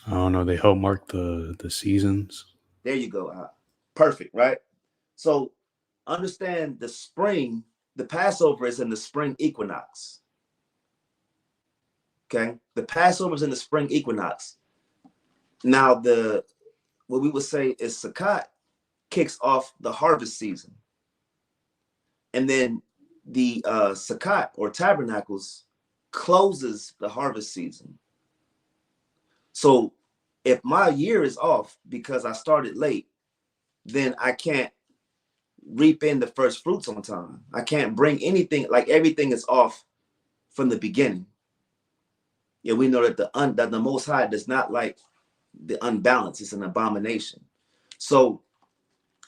Speaker 7: I don't know. They help mark the seasons.
Speaker 1: There you go. Perfect, right? So understand the spring, the Passover is in the spring equinox. Okay, the Passover is in the spring equinox. Now, what we would say is Sukkot kicks off the harvest season. And then the Sukkot or Tabernacles closes the harvest season. So if my year is off because I started late, then I can't reap in the first fruits on time. I can't bring anything, like everything is off from the beginning. Yeah, we know that the Most High does not like the unbalance. It's an abomination. So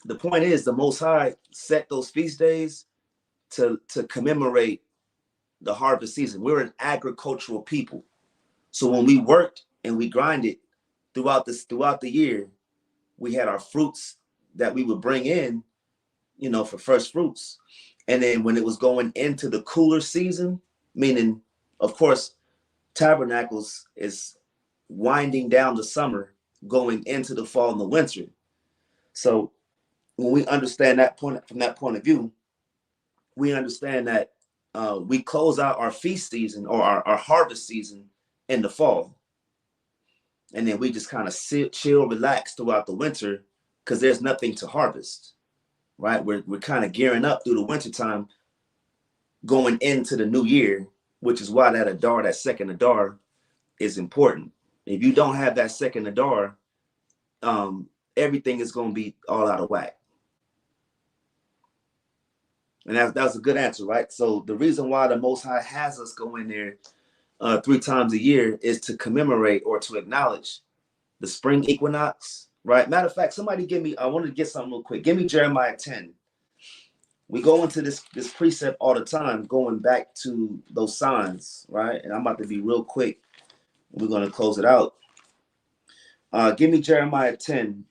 Speaker 1: the point is, the Most High set those feast days to commemorate the harvest season. We're an agricultural people. So when we worked and we grinded throughout the year, we had our fruits that we would bring in, for first fruits. And then when it was going into the cooler season, meaning, of course, Tabernacles is winding down the summer, going into the fall and the winter. So when we understand that point, from that point of view, we understand that we close out our feast season or our harvest season in the fall. And then we just kind of sit, chill, relax throughout the winter because there's nothing to harvest, right? We're kind of gearing up through the winter time, going into the new year, which is why that Adar, that second Adar, is important. If you don't have that second Adar, everything is going to be all out of whack. And that was a good answer, right? So the reason why the Most High has us go in there 3 times a year is to commemorate or to acknowledge the spring equinox, right? Matter of fact, somebody I wanted to get something real quick. Give me Jeremiah 10. We go into this precept all the time, going back to those signs, right? And I'm about to be real quick. We're going to close it out. Give me Jeremiah 10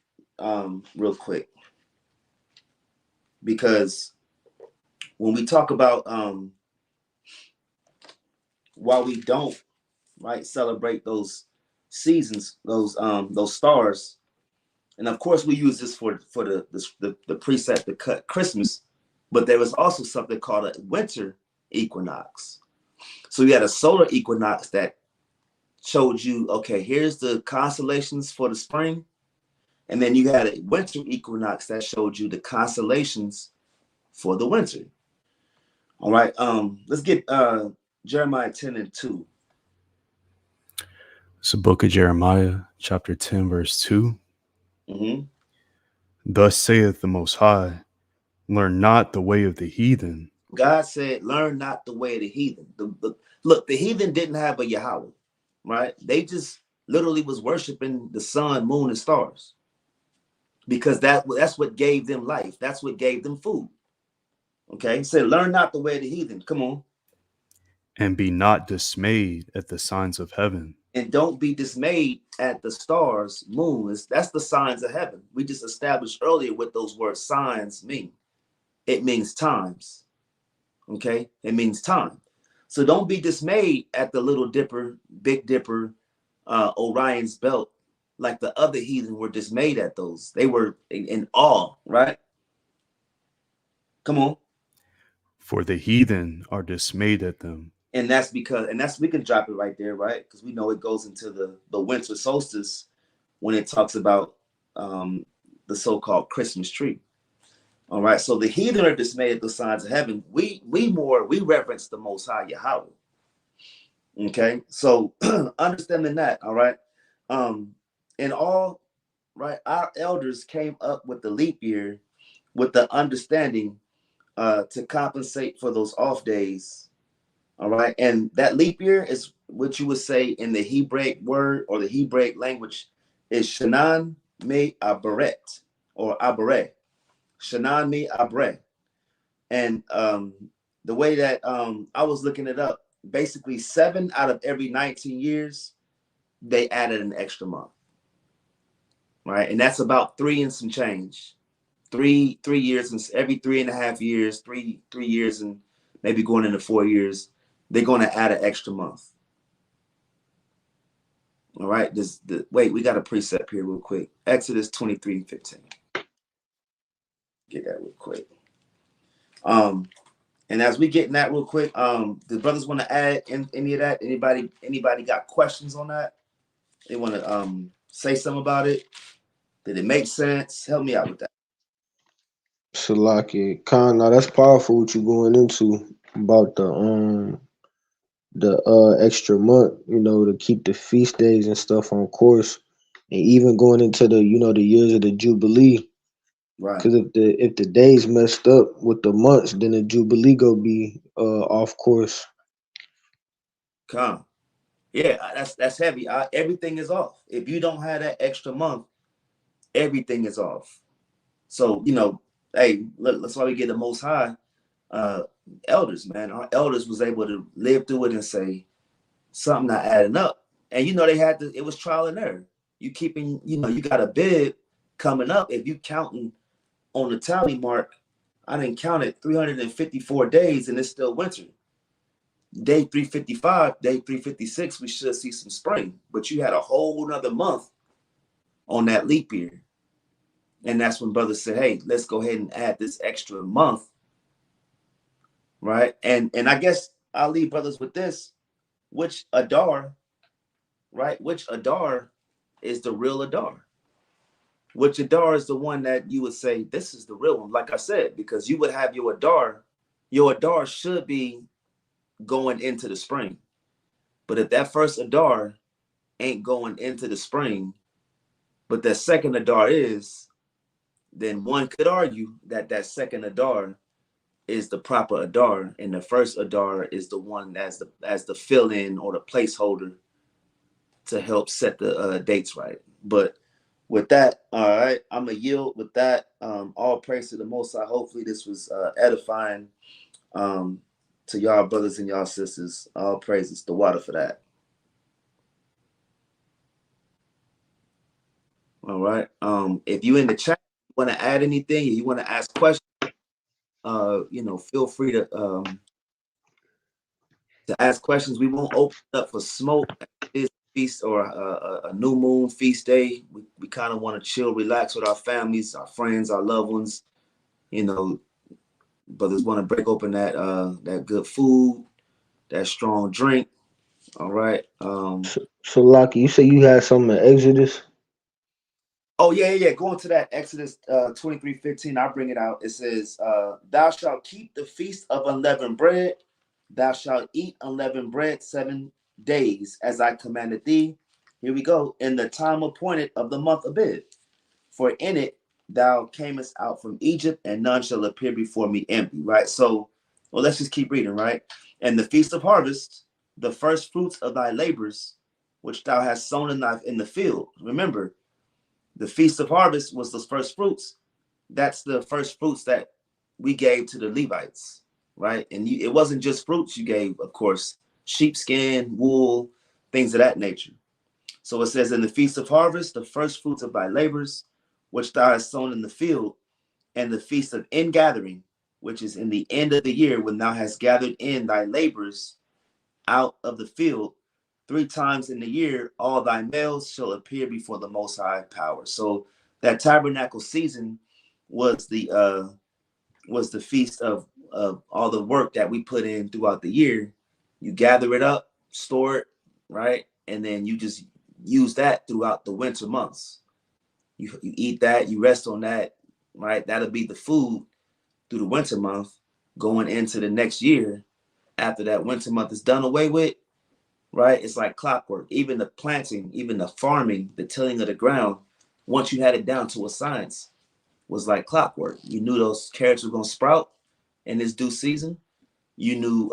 Speaker 1: real quick. Because when we talk about why we don't, right, celebrate those seasons, those stars, and of course we use this for the precept to cut Christmas, but there was also something called a winter equinox. So you had a solar equinox that showed you, okay, here's the constellations for the spring, and then you had a winter equinox that showed you the constellations for the winter. All right, let's get Jeremiah 10:2.
Speaker 7: It's the book of Jeremiah, chapter 10, verse 2.
Speaker 1: Mm-hmm.
Speaker 7: Thus saith the Most High, learn not the way of the heathen.
Speaker 1: God said, learn not the way of the heathen. Look, the heathen didn't have a Yahweh, right? They just literally was worshiping the sun, moon, and stars because that's what gave them life. That's what gave them food. Okay, he said, learn not the way of the heathen. Come on.
Speaker 7: And be not dismayed at the signs of heaven.
Speaker 1: And don't be dismayed at the stars, moon. That's the signs of heaven. We just established earlier what those words signs mean. It means times. Okay, it means time. So don't be dismayed at the Little Dipper, Big Dipper, Orion's belt, like the other heathen were dismayed at those. They were in awe, right? Come on.
Speaker 7: For the heathen are dismayed at them.
Speaker 1: And that's because, we can drop it right there, right? Because we know it goes into the winter solstice when it talks about the so-called Christmas tree. All right, so the heathen are dismayed at the signs of heaven. We reverence the Most High Yahweh. Okay, so understanding that, all right. In all, right, our elders came up with the leap year with the understanding to compensate for those off days. All right, and that leap year is what you would say in the Hebraic word or the Hebraic language is Shanan Me Aberet or Abere. Shanan Me Abre. And the way that I was looking it up, basically 7 out of every 19 years, they added an extra month. Right, and that's about 3 and some change. 3 years and every 3.5 years, 3 years and maybe going into 4 years, they're going to add an extra month. All right. Wait, we got a precept here real quick. Exodus 23:15. Get that real quick. And as we get in that real quick, the brothers want to add any of that? Anybody got questions on that? They want to say something about it? Did it make sense? Help me out with that.
Speaker 4: Salaki. Khan, now that's powerful what you're going into about the extra month, to keep the feast days and stuff on course, and even going into the the years of the Jubilee.
Speaker 1: Right.
Speaker 4: Because if the days messed up with the months, then the Jubilee go be off course.
Speaker 1: Come. Yeah, that's heavy. Everything is off. If you don't have that extra month, everything is off. So, hey, look, that's why we get the Most High elders, man. Our elders was able to live through it and say something not adding up. And they had to, it was trial and error. You keeping, you got a bid coming up. If you counting on the tally mark, I didn't count it 354 days and it's still winter. Day 355, day 356, we should see some spring. But you had a whole nother month on that leap year. And that's when brothers said, hey, let's go ahead and add this extra month. Right. And I guess I'll leave brothers with this. Which Adar, right? Which Adar is the real Adar? Which Adar is the one that you would say, this is the real one? Like I said, because you would have your Adar should be going into the spring. But if that first Adar ain't going into the spring, but that second Adar is, then one could argue that second Adar is the proper Adar, and the first Adar is the one as the fill-in or the placeholder to help set the dates right. But with that, all right, I'm gonna yield with that. All praise to the Most High. Hopefully this was edifying to y'all brothers and y'all sisters. All praises to water for that. All right. If you in the chat want to add anything, you want to ask questions, feel free to ask questions. We won't open up for smoke at this feast or a new moon feast day. We kind of want to chill, relax with our families, our friends, our loved ones. Brothers want to break open that good food, that strong drink. All right.
Speaker 4: So Lucky, you say you had something in Exodus?
Speaker 1: Oh, yeah. Going to that Exodus 23:15, I'll bring it out. It says, thou shalt keep the feast of unleavened bread. Thou shalt eat unleavened bread 7 days, as I commanded thee. Here we go. In the time appointed of the month Abib. For in it thou camest out from Egypt, and none shall appear before me empty. Right? So, let's just keep reading, right? And the feast of harvest, the first fruits of thy labors, which thou hast sown in the field. Remember, the feast of harvest was the first fruits. That's the first fruits that we gave to the Levites, right? And it wasn't just fruits you gave, of course, sheepskin, wool, things of that nature. So it says, in the feast of harvest, the first fruits of thy labors, which thou hast sown in the field, and the feast of ingathering, which is in the end of the year, when thou hast gathered in thy labors out of the field, 3 times in the year, all thy males shall appear before the Most High power. So that tabernacle season was the feast of all the work that we put in throughout the year. You gather it up, store it, right? And then you just use that throughout the winter months. You eat that, you rest on that, right? That'll be the food through the winter month going into the next year. After that winter month is done away with, right? It's like clockwork. Even the planting, even the farming, the tilling of the ground, once you had it down to a science, was like clockwork. You knew those carrots were going to sprout in this due season. You knew,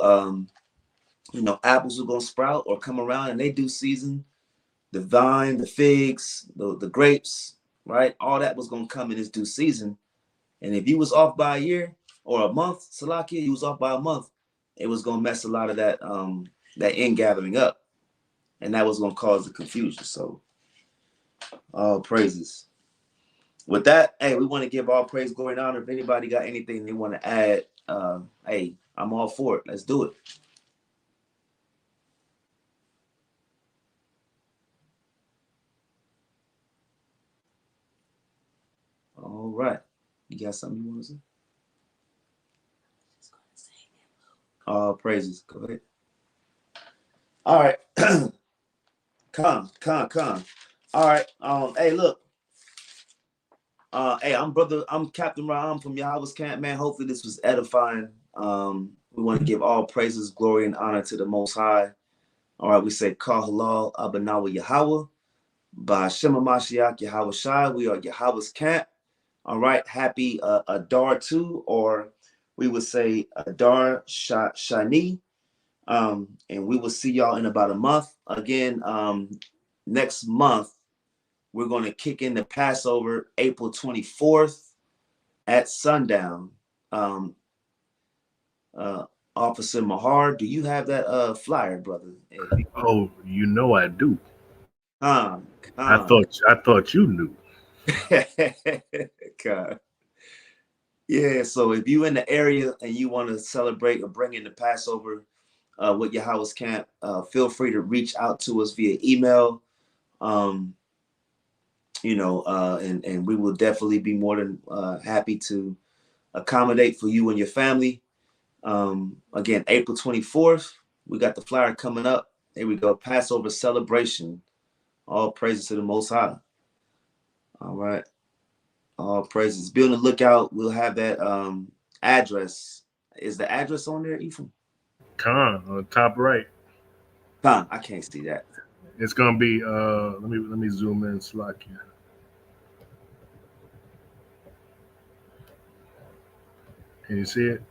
Speaker 1: apples were going to sprout or come around in their due season. The vine, the figs, the grapes, right? All that was going to come in its due season. And if you was off by a year or a month, Salakia, you was off by a month, it was going to mess a lot of that ingathering up. And that was going to cause the confusion. So, all praises. with that, hey, we want to give all praise, glory, and honor. If anybody got anything they want to add, hey, I'm all for it. Let's do it. All right. You got something you want to say? All praises. Go ahead. All right. Come. All right. Hey, look. Hey, I'm Captain Raham from Yahweh's Camp, man. Hopefully this was edifying. We want to give all praises, glory, and honor to the Most High. All right, we say Kah Halal Abanawa Yahweh. By Shema Mashiach Yahweh Shai. We are Yahweh's Camp. All right, happy Adar 2, or we would say Adar Shani. And we will see y'all in about a month. Again, next month, we're going to kick in the Passover April 24th at sundown. Officer Mahar, do you have that flyer, brother?
Speaker 10: Oh, you know I do.
Speaker 1: I
Speaker 10: thought you knew.
Speaker 1: God. Yeah, so if you in the area and you want to celebrate or bring in the Passover with Yahweh's Camp, feel free to reach out to us via email. And we will definitely be more than happy to accommodate for you and your family. Again, April 24th, we got the flyer coming up. There we go, Passover celebration. All praises to the Most High. All right. All praises. Be on the lookout. We'll have that address. Is the address on there, Ephraim?
Speaker 10: Khan on the top right.
Speaker 1: Khan, I can't see that.
Speaker 10: It's gonna be let me zoom in Slack here. Can you see it?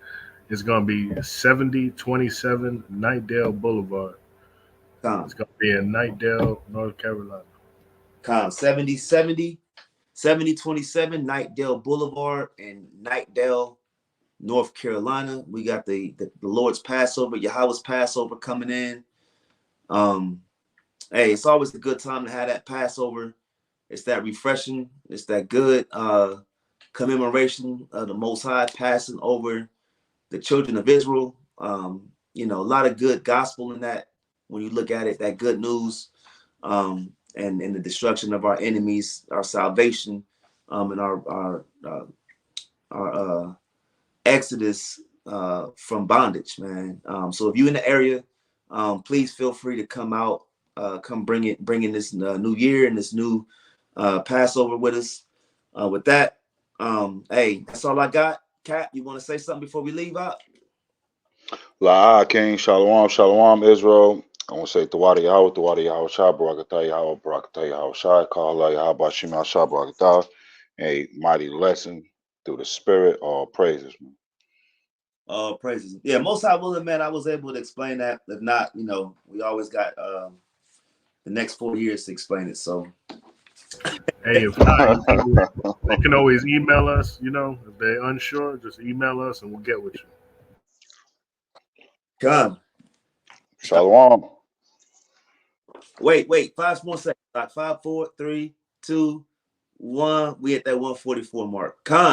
Speaker 10: It's gonna be 7027 Nightdale Boulevard.
Speaker 1: Khan.
Speaker 10: It's gonna be in Nightdale, North Carolina.
Speaker 1: Khan, 7027 Nightdale Boulevard in Nightdale, North Carolina. We got the Lord's Passover, Yahweh's Passover coming in. Hey, it's always a good time to have that Passover. It's that refreshing. It's that good commemoration of the Most High passing over the children of Israel. A lot of good gospel in that. When you look at it, that good news, and the destruction of our enemies, our salvation, and our exodus from bondage, man. So if you're in the area, please feel free to come out, come bring in this new year and this new Passover with us. With that, hey, that's all I got. Cap, you want to say something before we leave out?
Speaker 3: La King, Shalom, Israel. I want to say Tawadi Yahweh Shah, Barakatah Yahweh Shah, Kala Yahweh Bashim Shah, Barakatah. A mighty lesson through the Spirit. All praises, man.
Speaker 1: All praises. Yeah, Most High willing, man, I was able to explain that. If not, we always got the next 4 years to explain it. So,
Speaker 10: hey, if not, they can always email us. If they're unsure, just email us and we'll get with you.
Speaker 1: Come.
Speaker 3: Shalom.
Speaker 1: Wait, 5 more seconds. 5, 4, 3, 2, 1. We at that 144 mark. Come.